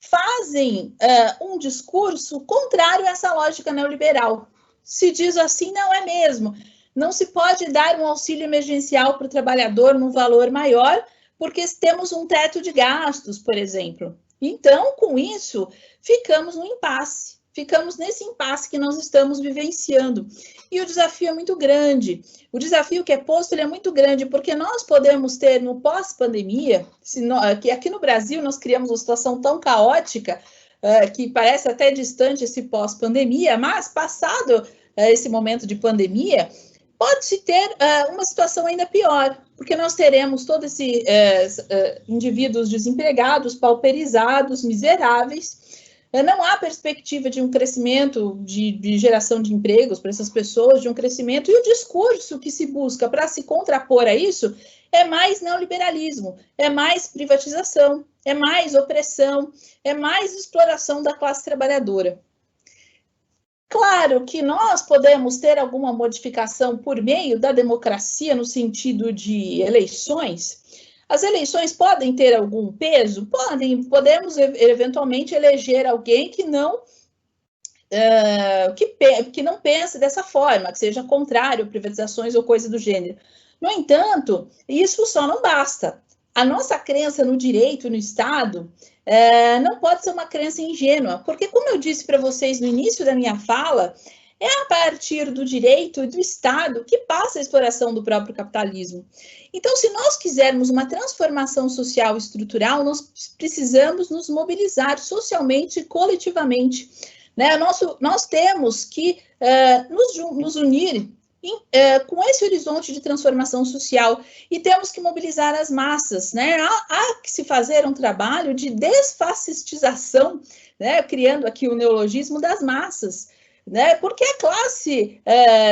fazem um discurso contrário a essa lógica neoliberal. Se diz assim, não é mesmo. Não se pode dar um auxílio emergencial para o trabalhador num valor maior, porque temos um teto de gastos, por exemplo. Então, com isso, ficamos no impasse. Ficamos nesse impasse que nós estamos vivenciando. E o desafio é muito grande. O desafio que é posto ele é muito grande, porque nós podemos ter no pós-pandemia, que aqui no Brasil nós criamos uma situação tão caótica, que parece até distante esse pós-pandemia, mas passado esse momento de pandemia, pode-se ter uma situação ainda pior, porque nós teremos todos esses indivíduos desempregados, pauperizados, miseráveis. Não há perspectiva de um crescimento de geração de empregos para essas pessoas, de um crescimento, e o discurso que se busca para se contrapor a isso é mais neoliberalismo, é mais privatização, é mais opressão, é mais exploração da classe trabalhadora. Claro que nós podemos ter alguma modificação por meio da democracia no sentido de eleições. As eleições podem ter algum peso? Podemos eventualmente eleger alguém que não pense dessa forma, que seja contrário a privatizações ou coisa do gênero. No entanto, isso só não basta. A nossa crença no direito, no Estado, não pode ser uma crença ingênua, porque, como eu disse para vocês no início da minha fala, é a partir do direito e do Estado que passa a exploração do próprio capitalismo. Então, se nós quisermos uma transformação social estrutural, nós precisamos nos mobilizar socialmente e coletivamente. Né? Nós temos que nos unir com esse horizonte de transformação social, e temos que mobilizar as massas, né? Há que se fazer um trabalho de desfascistização, né? Criando aqui o neologismo das massas, né? Porque a classe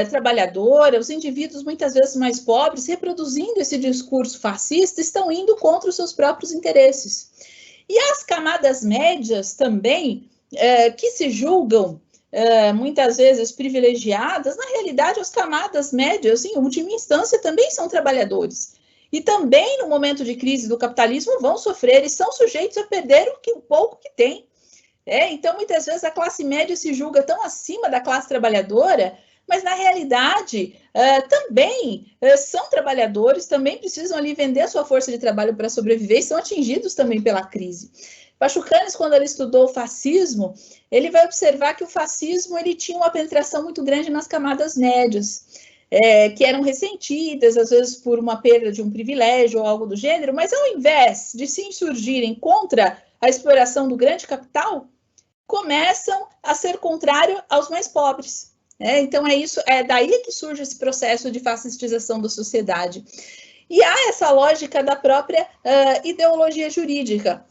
trabalhadora, os indivíduos muitas vezes mais pobres, reproduzindo esse discurso fascista, estão indo contra os seus próprios interesses. E as camadas médias também, que se julgam muitas vezes privilegiadas, na realidade as camadas médias, em última instância, também são trabalhadores. E também no momento de crise do capitalismo vão sofrer e são sujeitos a perder o pouco que têm. Então, muitas vezes a classe média se julga tão acima da classe trabalhadora, mas na realidade também são trabalhadores, também precisam ali vender a sua força de trabalho para sobreviver e são atingidos também pela crise. Pachucanes, quando ele estudou o fascismo, ele vai observar que o fascismo ele tinha uma penetração muito grande nas camadas médias, que eram ressentidas, às vezes por uma perda de um privilégio ou algo do gênero, mas ao invés de se insurgirem contra a exploração do grande capital, começam a ser contrário aos mais pobres. Então, é daí que surge esse processo de fascistização da sociedade. E há essa lógica da própria ideologia jurídica,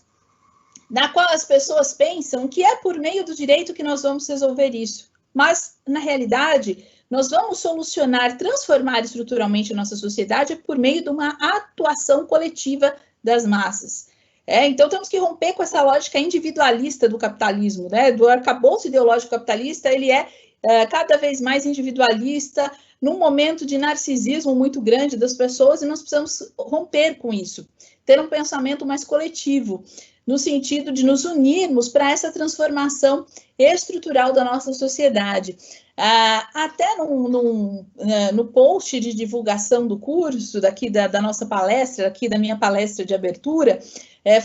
na qual as pessoas pensam que é por meio do direito que nós vamos resolver isso. Mas, na realidade, nós vamos solucionar, transformar estruturalmente a nossa sociedade por meio de uma atuação coletiva das massas. Então, temos que romper com essa lógica individualista do capitalismo, do arcabouço ideológico capitalista. Ele é cada vez mais individualista, num momento de narcisismo muito grande das pessoas, e nós precisamos romper com isso, ter um pensamento mais coletivo, no sentido de nos unirmos para essa transformação estrutural da nossa sociedade. Até no post de divulgação do curso, daqui da nossa palestra, aqui da minha palestra de abertura,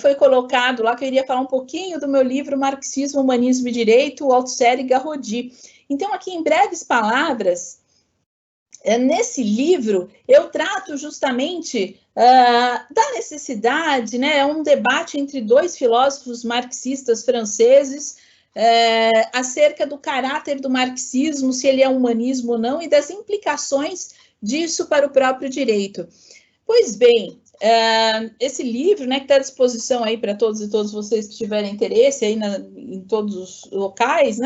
foi colocado lá que eu iria falar um pouquinho do meu livro Marxismo, Humanismo e Direito, Althusser e Garrodi. Então, aqui em breves palavras, nesse livro, eu trato justamente da necessidade, é um debate entre dois filósofos marxistas franceses acerca do caráter do marxismo, se ele é humanismo ou não, e das implicações disso para o próprio direito. Pois bem, esse livro, que está à disposição aí para todos e todas vocês que tiverem interesse aí em todos os locais,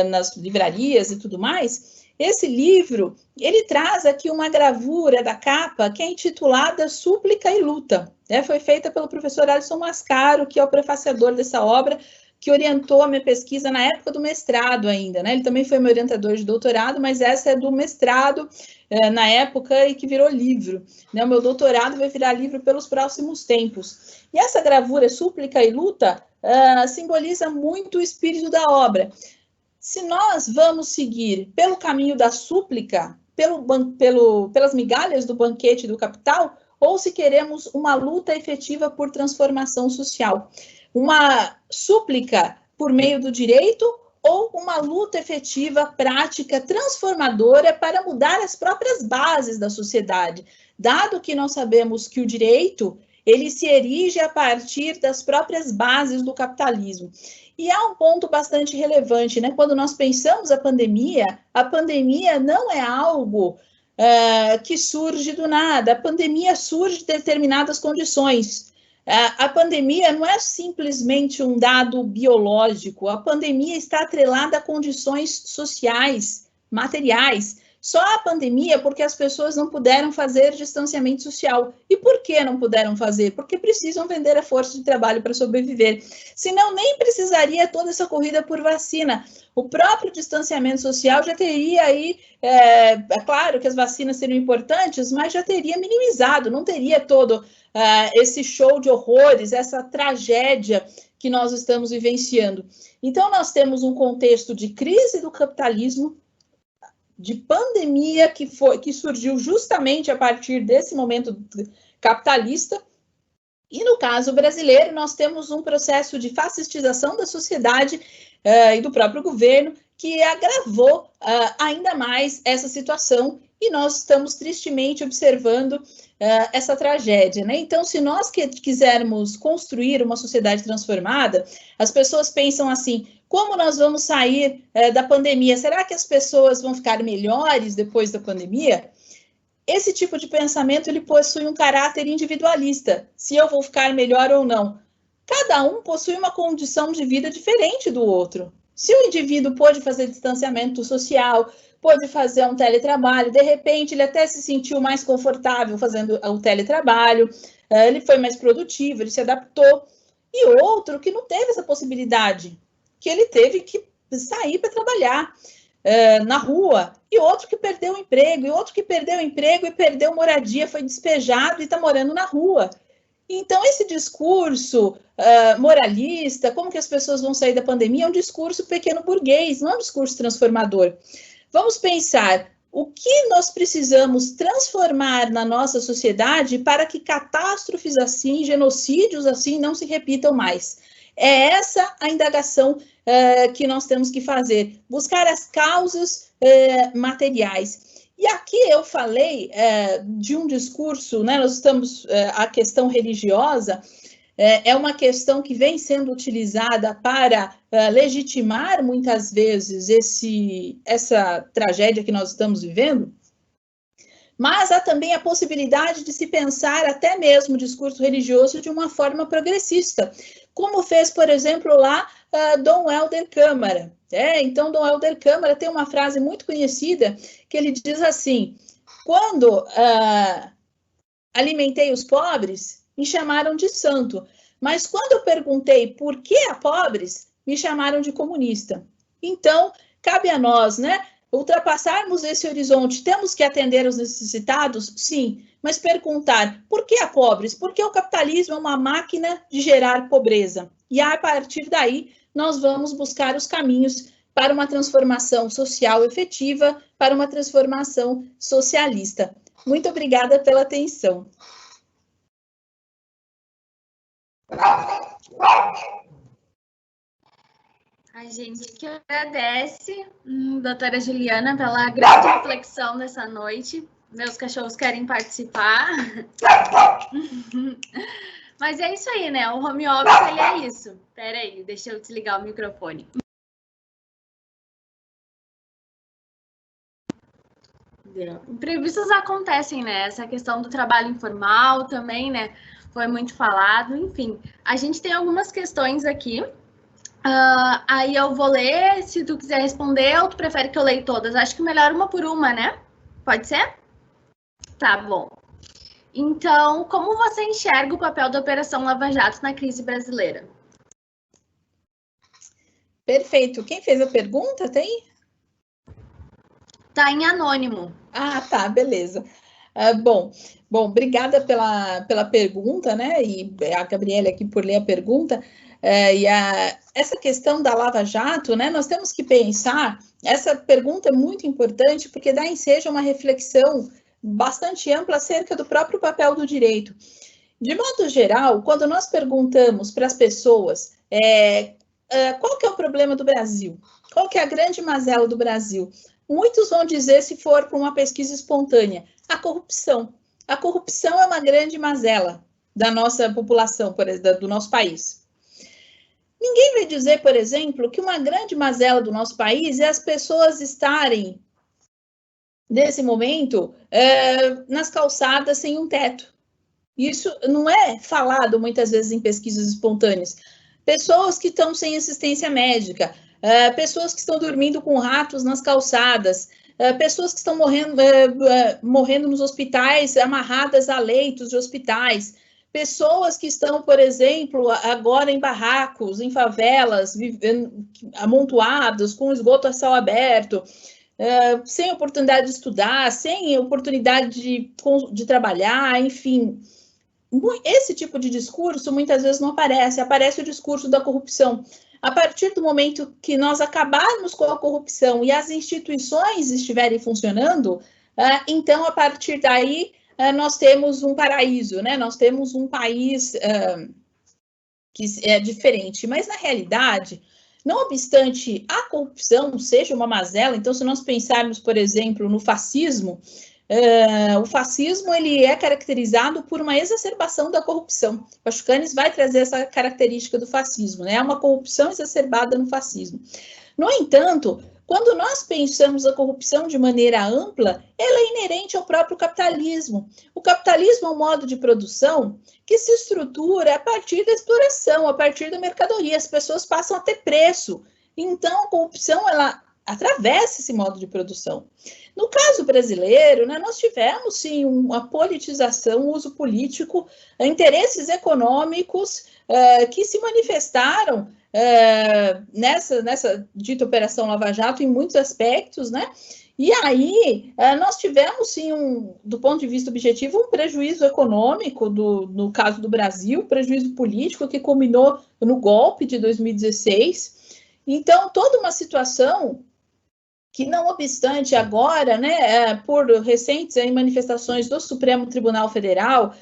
nas livrarias e tudo mais. Esse livro, ele traz aqui uma gravura da capa que é intitulada Súplica e Luta. Foi feita pelo professor Alisson Mascaro, que é o prefaciador dessa obra, que orientou a minha pesquisa na época do mestrado ainda. Ele também foi meu orientador de doutorado, mas essa é do mestrado na época e que virou livro. O meu doutorado vai virar livro pelos próximos tempos. E essa gravura, Súplica e Luta, simboliza muito o espírito da obra. Se nós vamos seguir pelo caminho da súplica, pelas migalhas do banquete do capital, ou se queremos uma luta efetiva por transformação social. Uma súplica por meio do direito ou uma luta efetiva, prática, transformadora para mudar as próprias bases da sociedade, dado que nós sabemos que o direito, ele se erige a partir das próprias bases do capitalismo. E há um ponto bastante relevante, quando nós pensamos a pandemia não é algo que surge do nada, a pandemia surge de determinadas condições. A pandemia não é simplesmente um dado biológico, a pandemia está atrelada a condições sociais, materiais. Só a pandemia porque as pessoas não puderam fazer distanciamento social. E por que não puderam fazer? Porque precisam vender a força de trabalho para sobreviver. Senão, nem precisaria toda essa corrida por vacina. O próprio distanciamento social já teria aí, é claro que as vacinas seriam importantes, mas já teria minimizado, não teria todo esse show de horrores, essa tragédia que nós estamos vivenciando. Então, nós temos um contexto de crise do capitalismo, de pandemia que surgiu justamente a partir desse momento capitalista, e no caso brasileiro nós temos um processo de fascistização da sociedade e do próprio governo que agravou ainda mais essa situação, e nós estamos tristemente observando essa tragédia, Então, se nós quisermos construir uma sociedade transformada, as pessoas pensam assim: como nós vamos sair da pandemia? Será que as pessoas vão ficar melhores depois da pandemia? Esse tipo de pensamento, ele possui um caráter individualista, se eu vou ficar melhor ou não. Cada um possui uma condição de vida diferente do outro. Se o indivíduo pôde fazer distanciamento social, pôde fazer um teletrabalho, de repente ele até se sentiu mais confortável fazendo o teletrabalho, ele foi mais produtivo, ele se adaptou. E outro que não teve essa possibilidade, que ele teve que sair para trabalhar na rua, e outro que perdeu o emprego, e outro que perdeu o emprego e perdeu moradia, foi despejado e está morando na rua. Então, esse discurso moralista, como que as pessoas vão sair da pandemia, é um discurso pequeno burguês, não é um discurso transformador. Vamos pensar o que nós precisamos transformar na nossa sociedade para que catástrofes assim, genocídios assim, não se repitam mais. É essa a indagação que nós temos que fazer, buscar as causas materiais. E aqui eu falei de um discurso, nós estamos, a questão religiosa, é uma questão que vem sendo utilizada para legitimar, muitas vezes, essa tragédia que nós estamos vivendo, mas há também a possibilidade de se pensar até mesmo o discurso religioso de uma forma progressista, como fez, por exemplo, lá Dom Helder Câmara. Então, Dom Helder Câmara tem uma frase muito conhecida que ele diz assim: quando alimentei os pobres, me chamaram de santo, mas quando eu perguntei por que a pobres, me chamaram de comunista. Então, cabe a nós, né, ultrapassarmos esse horizonte. Temos que atender os necessitados? Sim, mas perguntar por que a pobres? Porque o capitalismo é uma máquina de gerar pobreza. E a partir daí, nós vamos buscar os caminhos para uma transformação social efetiva, para uma transformação socialista. Muito obrigada pela atenção. A gente que agradece, doutora Juliana, pela grande reflexão dessa noite. Meus cachorros querem participar. Mas é isso aí, né? O home office, ele é isso. Espera aí, deixa eu desligar o microfone. Imprevistos acontecem, né? Essa questão do trabalho informal também, né? Foi muito falado. Enfim, a gente tem algumas questões aqui. Aí eu vou ler, se tu quiser responder, ou tu prefere que eu leia todas? Acho que melhor uma por uma, né? Pode ser? Tá bom. Então, como você enxerga o papel da Operação Lava Jato na crise brasileira? Perfeito. Quem fez a pergunta, tem? Tá em anônimo. Ah, tá, beleza. Bom, obrigada pela pergunta, né? E a Gabriela aqui por ler a pergunta. Essa questão da Lava Jato, né? Nós temos que pensar, essa pergunta é muito importante, porque dá ensejo a uma reflexão bastante ampla acerca do próprio papel do direito. De modo geral, quando nós perguntamos para as pessoas qual que é o problema do Brasil, qual que é a grande mazela do Brasil, muitos vão dizer, se for para uma pesquisa espontânea, a corrupção. A corrupção é uma grande mazela da nossa população, por exemplo, do nosso país. Ninguém vai dizer, por exemplo, que uma grande mazela do nosso país é as pessoas estarem, nesse momento, nas calçadas sem um teto. Isso não é falado muitas vezes em pesquisas espontâneas. Pessoas que estão sem assistência médica, pessoas que estão dormindo com ratos nas calçadas, pessoas que estão morrendo nos hospitais, amarradas a leitos de hospitais, pessoas que estão, por exemplo, agora em barracos, em favelas, amontoadas, com esgoto a céu aberto, sem oportunidade de estudar, sem oportunidade de trabalhar, enfim. Esse tipo de discurso muitas vezes não aparece, aparece o discurso da corrupção. A partir do momento que nós acabarmos com a corrupção e as instituições estiverem funcionando, então, a partir daí, nós temos um paraíso, né? Nós temos um país que é diferente. Mas, na realidade, não obstante a corrupção seja uma mazela, então, se nós pensarmos, por exemplo, no fascismo, o fascismo ele é caracterizado por uma exacerbação da corrupção. Pachucanes vai trazer essa característica do fascismo, né? É uma corrupção exacerbada no fascismo. No entanto, quando nós pensamos a corrupção de maneira ampla, ela é inerente ao próprio capitalismo. O capitalismo é um modo de produção que se estrutura a partir da exploração, a partir da mercadoria. As pessoas passam a ter preço. Então, a corrupção, ela atravessa esse modo de produção. No caso brasileiro, né, nós tivemos, sim, uma politização, um uso político, interesses econômicos que se manifestaram nessa dita Operação Lava Jato em muitos aspectos, né? E aí, nós tivemos, sim, do ponto de vista objetivo, um prejuízo econômico, no caso do Brasil, prejuízo político que culminou no golpe de 2016. Então, toda uma situação que, não obstante agora, né, por recentes manifestações do Supremo Tribunal Federal,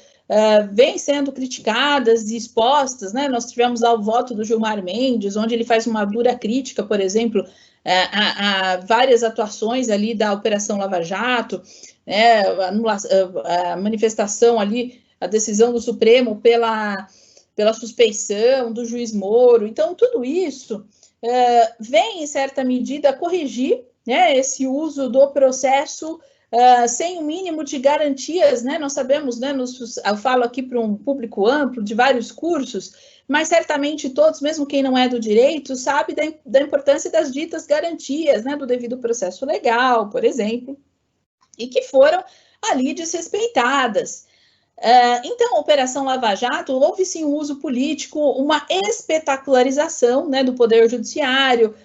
vem sendo criticadas e expostas, né? Nós tivemos lá o voto do Gilmar Mendes, onde ele faz uma dura crítica, por exemplo, a várias atuações ali da Operação Lava Jato, né, a manifestação ali, a decisão do Supremo pela pela suspeição do juiz Moro. Então, tudo isso vem, em certa medida, corrigir, né, esse uso do processo sem o mínimo de garantias, né? Nós sabemos, né, eu falo aqui para um público amplo, de vários cursos, mas certamente todos, mesmo quem não é do direito, sabe da importância das ditas garantias, né, do devido processo legal, por exemplo, e que foram ali desrespeitadas. Então, a Operação Lava Jato, houve sim um uso político, uma espetacularização, né, do Poder Judiciário,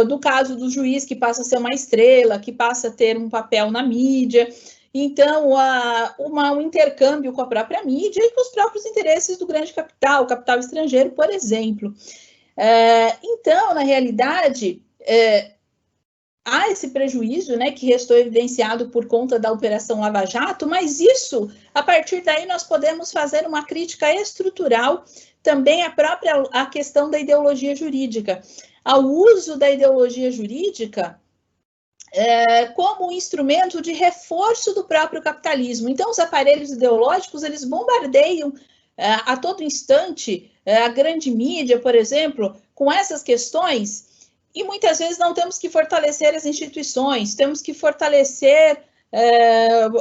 do caso do juiz que passa a ser uma estrela, que passa a ter um papel na mídia. Então, um intercâmbio com a própria mídia e com os próprios interesses do grande capital, capital estrangeiro, por exemplo. Então, na realidade, há esse prejuízo, né, que restou evidenciado por conta da Operação Lava Jato, mas isso, a partir daí, nós podemos fazer uma crítica estrutural também à questão da ideologia jurídica, ao uso da ideologia jurídica como um instrumento de reforço do próprio capitalismo. Então, os aparelhos ideológicos, eles bombardeiam a todo instante a grande mídia, por exemplo, com essas questões. E muitas vezes não temos que fortalecer as instituições, temos que fortalecer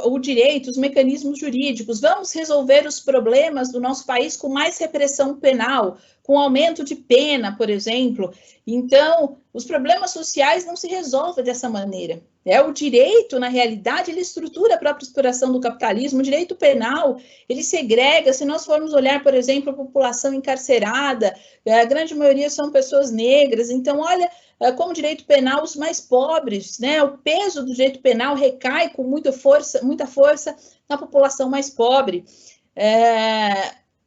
o direito, os mecanismos jurídicos. Vamos resolver os problemas do nosso país com mais repressão penal, com aumento de pena, por exemplo. Então, os problemas sociais não se resolvem dessa maneira. O direito, na realidade, ele estrutura a própria exploração do capitalismo. O direito penal, ele segrega. Se nós formos olhar, por exemplo, a população encarcerada, a grande maioria são pessoas negras. Então, olha, como direito penal, os mais pobres, né? O peso do direito penal recai com muita força na população mais pobre.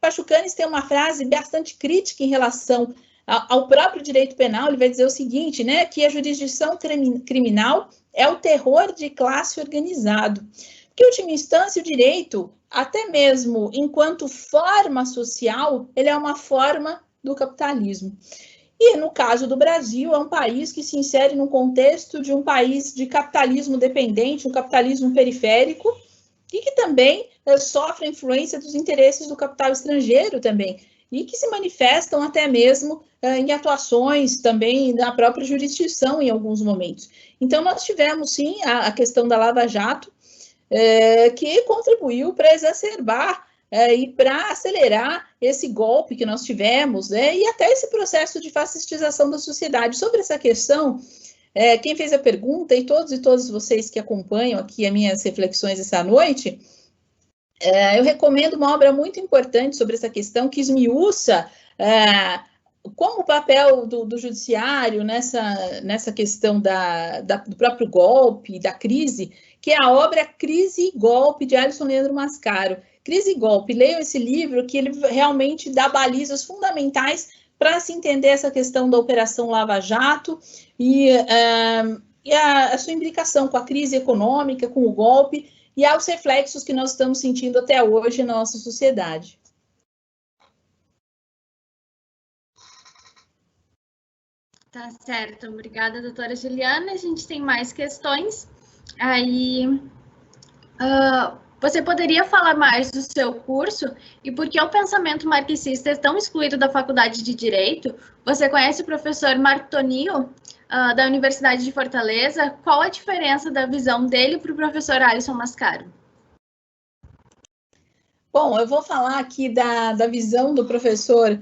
Pachucanes tem uma frase bastante crítica em relação ao próprio direito penal. Ele vai dizer o seguinte, né, que a jurisdição criminal é o terror de classe organizado. Porque, em última instância, o direito, até mesmo enquanto forma social, ele é uma forma do capitalismo. E, no caso do Brasil, é um país que se insere no contexto de um país de capitalismo dependente, um capitalismo periférico, e que também sofre a influência dos interesses do capital estrangeiro também, e que se manifestam até mesmo em atuações também na própria jurisdição em alguns momentos. Então, nós tivemos, sim, a questão da Lava Jato, que contribuiu para exacerbar e para acelerar esse golpe que nós tivemos, né, e até esse processo de fascistização da sociedade. Sobre essa questão, quem fez a pergunta, e todos vocês que acompanham aqui as minhas reflexões essa noite, eu recomendo uma obra muito importante sobre essa questão, que esmiuça como o papel do judiciário nessa questão do próprio golpe, da crise, que é a obra Crise e Golpe, de Alisson Leandro Mascaro. Crise e Golpe, leiam esse livro, que ele realmente dá balizas fundamentais para se entender essa questão da Operação Lava Jato e a sua implicação com a crise econômica, com o golpe, e aos reflexos que nós estamos sentindo até hoje na nossa sociedade. Tá certo, obrigada, doutora Juliana. A gente tem mais questões. Aí, você poderia falar mais do seu curso e por que o pensamento marxista é tão excluído da Faculdade de Direito? Você conhece o professor Martonio, da Universidade de Fortaleza? Qual a diferença da visão dele para o professor Alisson Mascaro? Bom, eu vou falar aqui da visão do professor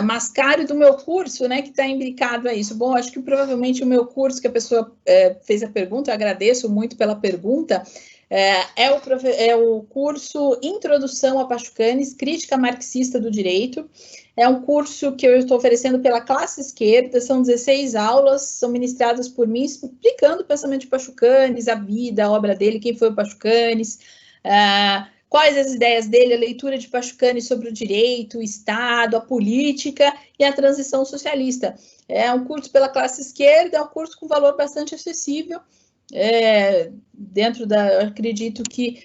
Mascaro e do meu curso, né, que está imbricado a isso. Bom, acho que provavelmente o meu curso, que a pessoa fez a pergunta, eu agradeço muito pela pergunta, é o curso Introdução a Pachucanes, Crítica Marxista do Direito. É um curso que eu estou oferecendo pela classe esquerda, são 16 aulas, são ministradas por mim, explicando o pensamento de Pachucanes, a vida, a obra dele, quem foi o Pachucanes, quais as ideias dele, a leitura de Pachucanes sobre o direito, o Estado, a política e a transição socialista. É um curso pela classe esquerda, é um curso com valor bastante acessível, eu acredito que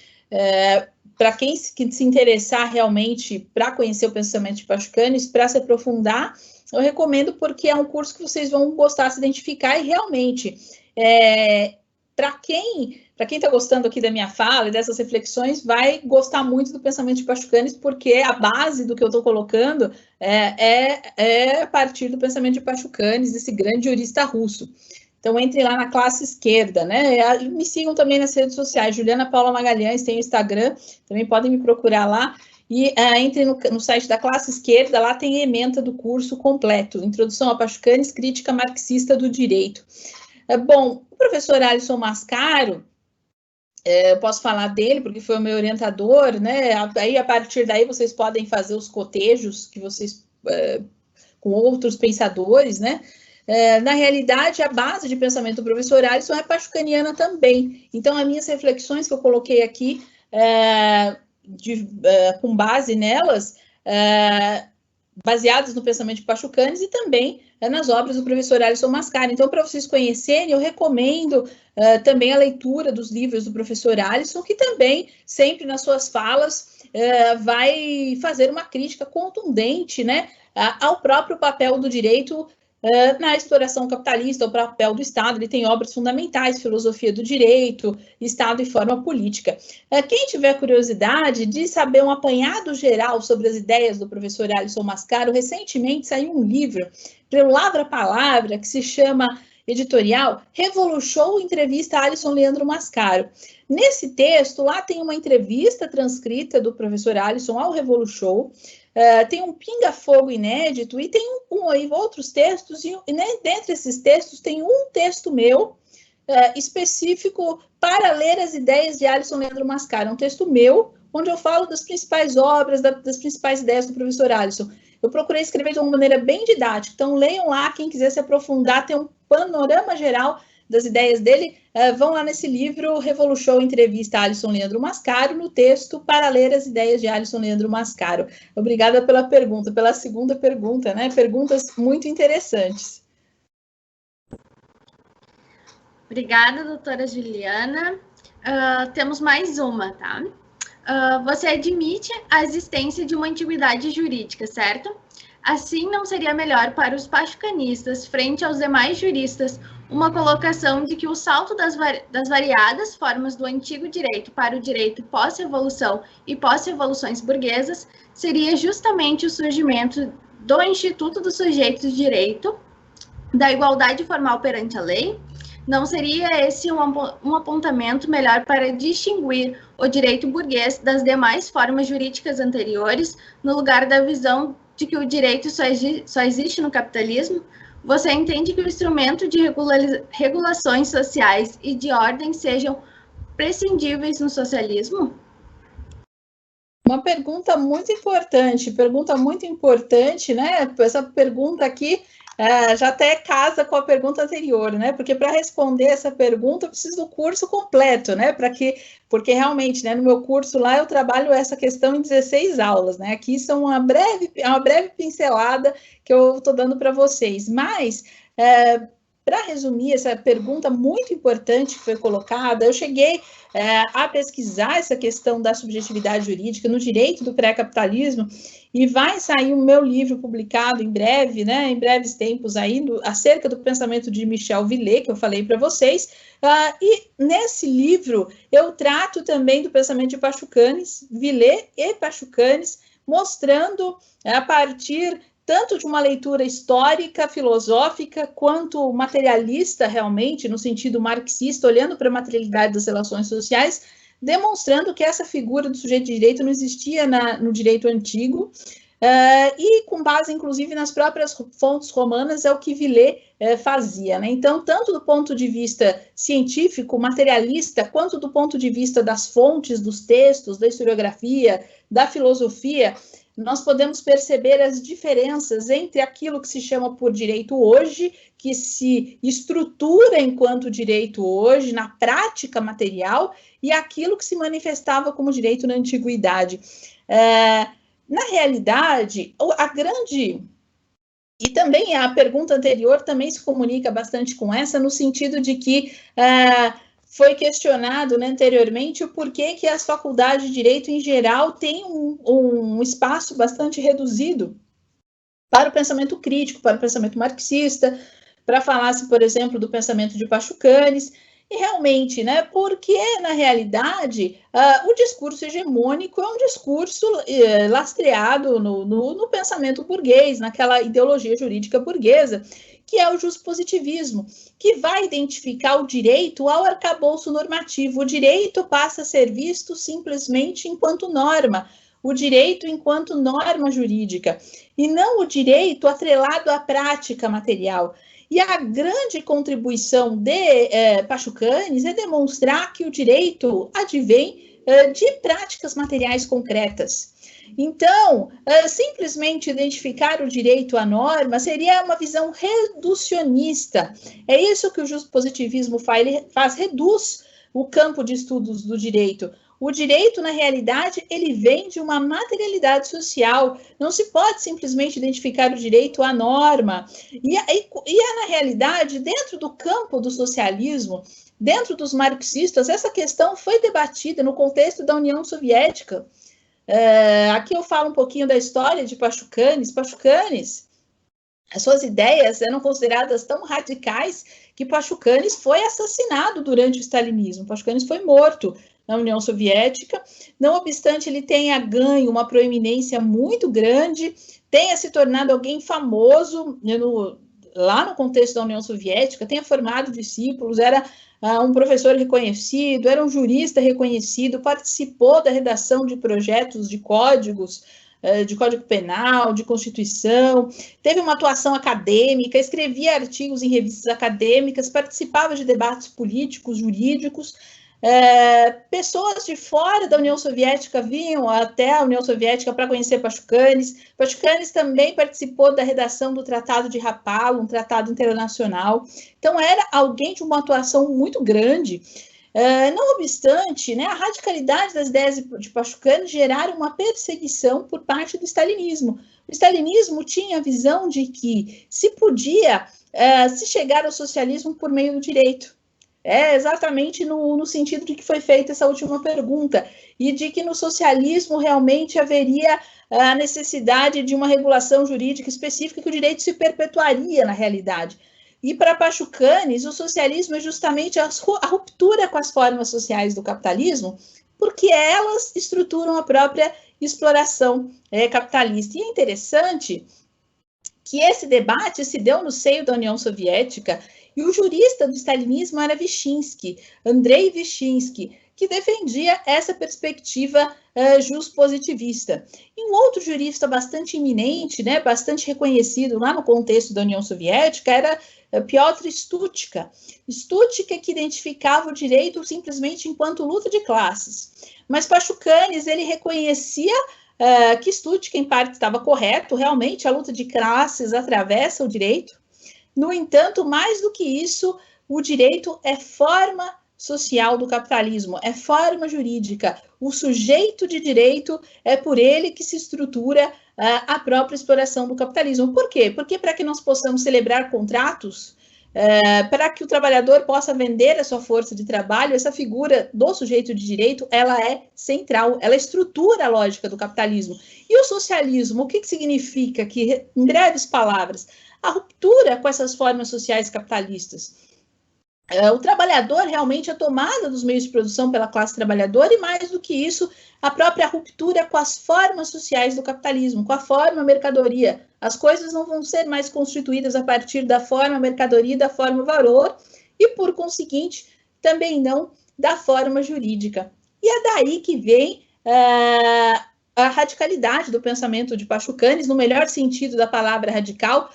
para quem se interessar realmente para conhecer o pensamento de Pachucanes, para se aprofundar, eu recomendo, porque é um curso que vocês vão gostar de se identificar e realmente para quem está gostando aqui da minha fala e dessas reflexões, vai gostar muito do pensamento de Pachucanes, porque a base do que eu estou colocando é a partir do pensamento de Pachucanes, esse grande jurista russo. Então, entre lá na Classe Esquerda, né? Me sigam também nas redes sociais, Juliana Paula Magalhães, tem o Instagram, também podem me procurar lá. E entre no site da Classe Esquerda, lá tem a ementa do curso completo, Introdução a Pachucanes, Crítica Marxista do Direito. Bom, o professor Alisson Mascaro, eu posso falar dele, porque foi o meu orientador, né? Aí, a partir daí, vocês podem fazer os cotejos que vocês, com outros pensadores, né? Na realidade, a base de pensamento do professor Alisson é pachucaniana também. Então, as minhas reflexões que eu coloquei aqui, com base nelas, baseadas no pensamento de Pachucanes e também nas obras do professor Alisson Mascaro. Então, para vocês conhecerem, eu recomendo também a leitura dos livros do professor Alisson, que também, sempre nas suas falas, vai fazer uma crítica contundente, né, ao próprio papel do direito na exploração capitalista, o papel do Estado. Ele tem obras fundamentais, Filosofia do Direito, Estado e Forma Política. Quem tiver curiosidade de saber um apanhado geral sobre as ideias do professor Alisson Mascaro, recentemente saiu um livro, pelo Lavra Palavra, que se chama editorial Revolution Entrevista Alisson Leandro Mascaro. Nesse texto, lá tem uma entrevista transcrita do professor Alisson ao Revolution, tem um pinga-fogo inédito e tem outros textos, e dentre esses textos tem um texto meu específico para ler as ideias de Alisson Leandro Mascaro, um texto meu, onde eu falo das principais obras, das principais ideias do professor Alisson. Eu procurei escrever de uma maneira bem didática, então leiam lá, quem quiser se aprofundar, tem um panorama geral das ideias dele, vão lá nesse livro, Revolution Entrevista Alisson Leandro Mascaro, no texto Para Ler as Ideias de Alisson Leandro Mascaro. Obrigada pela pergunta, pela segunda pergunta, né? Perguntas muito interessantes. Obrigada, doutora Juliana. Temos mais uma, tá? Você admite a existência de uma antiguidade jurídica, certo? Assim, não seria melhor para os pachucanistas, frente aos demais juristas, uma colocação de que o salto das variadas formas do antigo direito para o direito pós-revolução e pós-revoluções burguesas seria justamente o surgimento do Instituto dos Sujeitos de Direito, da igualdade formal perante a lei? Não seria esse um apontamento melhor para distinguir o direito burguês das demais formas jurídicas anteriores, no lugar da visão de que o direito só existe no capitalismo? Você entende que o instrumento de regulações sociais e de ordem sejam prescindíveis no socialismo? Uma pergunta muito importante, né? Essa pergunta aqui já até casa com a pergunta anterior, né? Porque para responder essa pergunta eu preciso do curso completo, né? Porque realmente, né, no meu curso lá eu trabalho essa questão em 16 aulas, né? Aqui são uma breve pincelada que eu estou dando para vocês, mas para resumir essa pergunta muito importante que foi colocada, eu cheguei a pesquisar essa questão da subjetividade jurídica no direito do pré-capitalismo, e vai sair o meu livro publicado em breve, né, em breves tempos aí, acerca do pensamento de Michel Villet, que eu falei para vocês, e nesse livro eu trato também do pensamento de Pachucanes, Villet e Pachucanes, mostrando a partir tanto de uma leitura histórica, filosófica, quanto materialista, realmente, no sentido marxista, olhando para a materialidade das relações sociais, demonstrando que essa figura do sujeito de direito não existia no direito antigo, e com base, inclusive, nas próprias fontes romanas, é o que Villet fazia, né? Então, tanto do ponto de vista científico, materialista, quanto do ponto de vista das fontes, dos textos, da historiografia, da filosofia, nós podemos perceber as diferenças entre aquilo que se chama por direito hoje, que se estrutura enquanto direito hoje, na prática material, e aquilo que se manifestava como direito na antiguidade. Na realidade, e também a pergunta anterior também se comunica bastante com essa, no sentido de que foi questionado, né, anteriormente o porquê que as faculdades de direito em geral têm um espaço bastante reduzido para o pensamento crítico, para o pensamento marxista, para falar-se, por exemplo, do pensamento de Pachucanes. E realmente, né, porque, na realidade, o discurso hegemônico é um discurso lastreado no pensamento burguês, naquela ideologia jurídica burguesa, que é o juspositivismo, que vai identificar o direito ao arcabouço normativo. O direito passa a ser visto simplesmente enquanto norma, o direito enquanto norma jurídica, e não o direito atrelado à prática material. E a grande contribuição de Pachucanes é demonstrar que o direito advém de práticas materiais concretas. Então, simplesmente identificar o direito à norma seria uma visão reducionista. É isso que o juspositivismo faz, reduz o campo de estudos do direito. O direito, na realidade, ele vem de uma materialidade social. Não se pode simplesmente identificar o direito à norma. Na realidade, dentro do campo do socialismo, dentro dos marxistas, essa questão foi debatida no contexto da União Soviética. Aqui eu falo um pouquinho da história de Pachucanes. Pachucanes, as suas ideias eram consideradas tão radicais que Pachucanes foi assassinado durante o stalinismo. Pachucanes foi morto na União Soviética. Não obstante ele tenha ganho uma proeminência muito grande, tenha se tornado alguém famoso lá no contexto da União Soviética, tenha formado discípulos, era um professor reconhecido, era um jurista reconhecido, participou da redação de projetos de códigos, de Código Penal, de Constituição, teve uma atuação acadêmica, escrevia artigos em revistas acadêmicas, participava de debates políticos, jurídicos. Pessoas de fora da União Soviética vinham até a União Soviética para conhecer Pachucanes. Pachucanes também participou da redação do Tratado de Rapallo, um tratado internacional. Então, era alguém de uma atuação muito grande. Não obstante, né, a radicalidade das ideias de Pachucanes geraram uma perseguição por parte do stalinismo. O stalinismo tinha a visão de que se podia se chegar ao socialismo por meio do direito. Exatamente no sentido de que foi feita essa última pergunta, e de que no socialismo realmente haveria a necessidade de uma regulação jurídica específica, que o direito se perpetuaria na realidade. E para Pachucanes, o socialismo é justamente a ruptura com as formas sociais do capitalismo, porque elas estruturam a própria exploração capitalista. E é interessante que esse debate se deu no seio da União Soviética, e o jurista do stalinismo era Vyshinsky, Andrei Vyshinsky, que defendia essa perspectiva juspositivista. E um outro jurista bastante eminente, né, bastante reconhecido lá no contexto da União Soviética, era Piotr Stutzka. Stutzka que identificava o direito simplesmente enquanto luta de classes. Mas Pachucanes, ele reconhecia que Stutzka, em parte, estava correto, realmente a luta de classes atravessa o direito. No entanto, mais do que isso, o direito é forma social do capitalismo, é forma jurídica. O sujeito de direito é por ele que se estrutura a própria exploração do capitalismo. Por quê? Porque para que nós possamos celebrar contratos, para que o trabalhador possa vender a sua força de trabalho, essa figura do sujeito de direito, ela é central, ela estrutura a lógica do capitalismo. E o socialismo, o que significa? Que, em breves palavras, a ruptura com essas formas sociais capitalistas. O trabalhador, realmente, a tomada dos meios de produção pela classe trabalhadora, e mais do que isso, a própria ruptura com as formas sociais do capitalismo, com a forma mercadoria. As coisas não vão ser mais constituídas a partir da forma mercadoria e da forma valor, e, por conseguinte, também não da forma jurídica. E é daí que vem a radicalidade do pensamento de Pachucanes, no melhor sentido da palavra radical,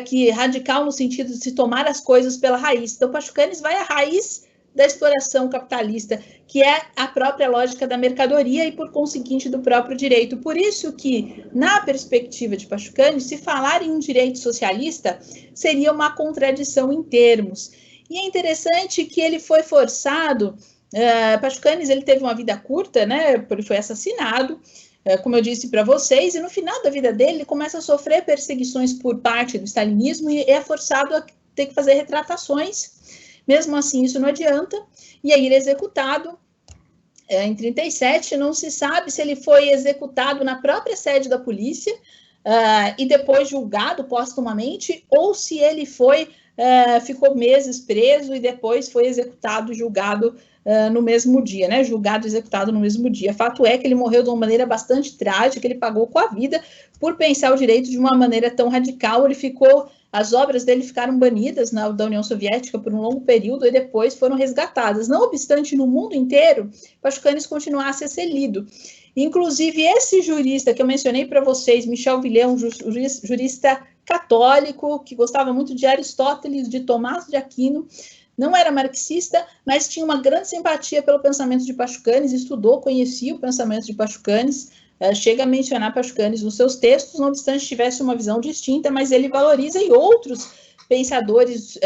que radical no sentido de se tomar as coisas pela raiz. Então, Pachucanes vai à raiz da exploração capitalista, que é a própria lógica da mercadoria e, por conseguinte, do próprio direito. Por isso que, na perspectiva de Pachucanes, se falar em um direito socialista seria uma contradição em termos. E é interessante que ele foi forçado, Pachucanes, ele teve uma vida curta, né, porque ele foi assassinado, como eu disse para vocês, e no final da vida dele, ele começa a sofrer perseguições por parte do stalinismo e é forçado a ter que fazer retratações. Mesmo assim, isso não adianta, e aí ele é executado em 1937, não se sabe se ele foi executado na própria sede da polícia e depois julgado póstumamente, ou se ele foi ficou meses preso e depois foi executado, julgado no mesmo dia, né? Julgado e executado no mesmo dia. Fato é que ele morreu de uma maneira bastante trágica, ele pagou com a vida por pensar o direito de uma maneira tão radical. As obras dele ficaram banidas da União Soviética por um longo período e depois foram resgatadas. Não obstante, no mundo inteiro, Pashukanis continuasse a ser lido. Inclusive, esse jurista que eu mencionei para vocês, Michel Villers, um jurista católico, que gostava muito de Aristóteles, de Tomás de Aquino, não era marxista, mas tinha uma grande simpatia pelo pensamento de Pashukanis, estudou, conhecia o pensamento de Pashukanis, chega a mencionar Pashukanis nos seus textos, não obstante tivesse uma visão distinta, mas ele valoriza, e outros pensadores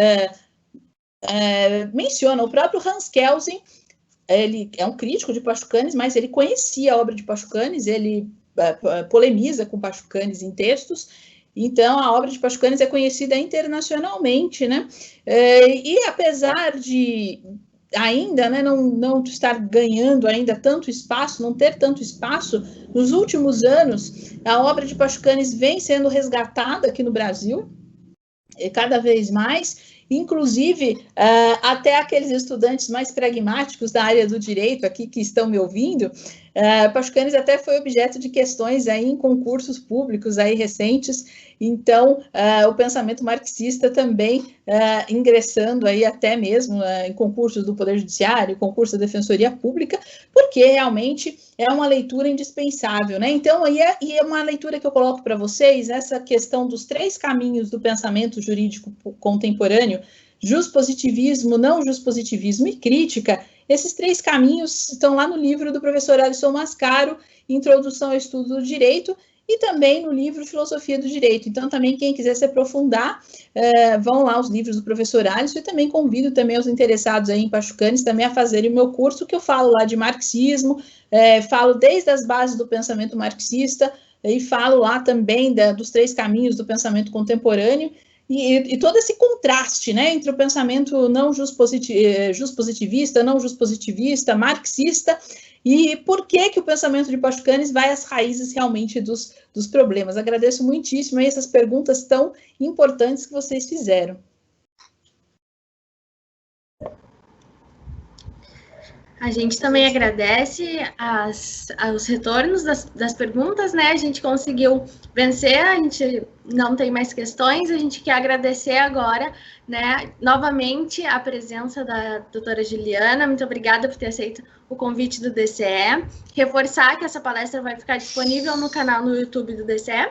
mencionam. O próprio Hans Kelsen, ele é um crítico de Pashukanis, mas ele conhecia a obra de Pashukanis, ele polemiza com Pashukanis em textos. Então, a obra de Pashukanis é conhecida internacionalmente, né? E apesar de ainda, né, não estar ganhando ainda tanto espaço, não ter tanto espaço, nos últimos anos, a obra de Pashukanis vem sendo resgatada aqui no Brasil, cada vez mais. Inclusive, até aqueles estudantes mais pragmáticos da área do direito aqui que estão me ouvindo, Pashukanis até foi objeto de questões aí em concursos públicos aí recentes. Então, o pensamento marxista também ingressando aí até mesmo em concursos do Poder Judiciário, concurso da Defensoria Pública, porque realmente é uma leitura indispensável, né? Então, e é uma leitura que eu coloco para vocês, essa questão dos 3 caminhos do pensamento jurídico contemporâneo: juspositivismo, não juspositivismo e crítica. Esses 3 caminhos estão lá no livro do professor Alisson Mascaro, Introdução ao Estudo do Direito, e também no livro Filosofia do Direito. Então, também, quem quiser se aprofundar, vão lá os livros do professor Alisson, e também convido também os interessados aí em Pashukanis também a fazerem o meu curso, que eu falo lá de marxismo, falo desde as bases do pensamento marxista, e falo lá também dos 3 caminhos do pensamento contemporâneo, e todo esse contraste, né, entre o pensamento não juspositivista, não juspositivista, marxista, e por que o pensamento de Pashukanis vai às raízes realmente dos problemas. Agradeço muitíssimo aí essas perguntas tão importantes que vocês fizeram. A gente também agradece os retornos das perguntas, né? A gente conseguiu vencer, a gente não tem mais questões, a gente quer agradecer agora, né, novamente a presença da doutora Juliana. Muito obrigada por ter aceito o convite do DCE. Reforçar que essa palestra vai ficar disponível no canal no YouTube do DCE.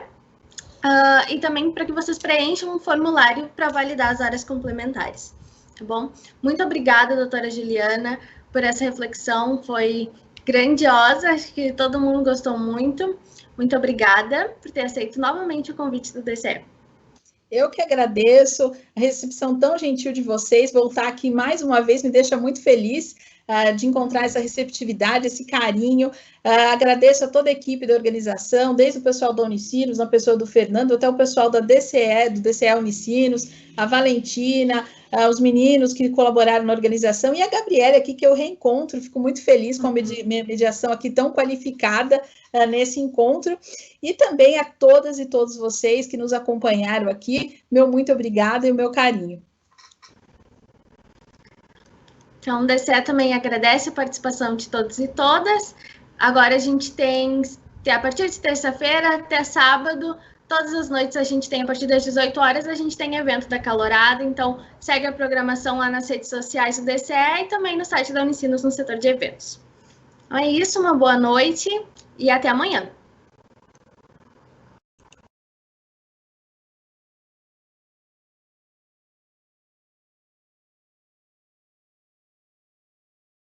E também para que vocês preencham um formulário para validar as áreas complementares, tá bom? Muito obrigada, doutora Juliana, por essa reflexão, foi grandiosa, acho que todo mundo gostou muito. Muito obrigada por ter aceito novamente o convite do DCE. Eu que agradeço a recepção tão gentil de vocês. Voltar aqui mais uma vez me deixa muito feliz de encontrar essa receptividade, esse carinho. Agradeço a toda a equipe da organização, desde o pessoal da Unicinos, na pessoa do Fernando, até o pessoal da DCE, do DCE Unicinos, a Valentina, os meninos que colaboraram na organização, e a Gabriela aqui, que eu reencontro. Fico muito feliz com a minha mediação aqui tão qualificada nesse encontro, e também a todas e todos vocês que nos acompanharam aqui, meu muito obrigada e o meu carinho. Então, o DCE também agradece a participação de todos e todas. Agora a gente tem, a partir de terça-feira até sábado, todas as noites a gente tem, a partir das 18 horas, a gente tem evento da Calorada. Então, segue a programação lá nas redes sociais do DCE e também no site da Unicinos no setor de eventos. Então é isso, uma boa noite e até amanhã.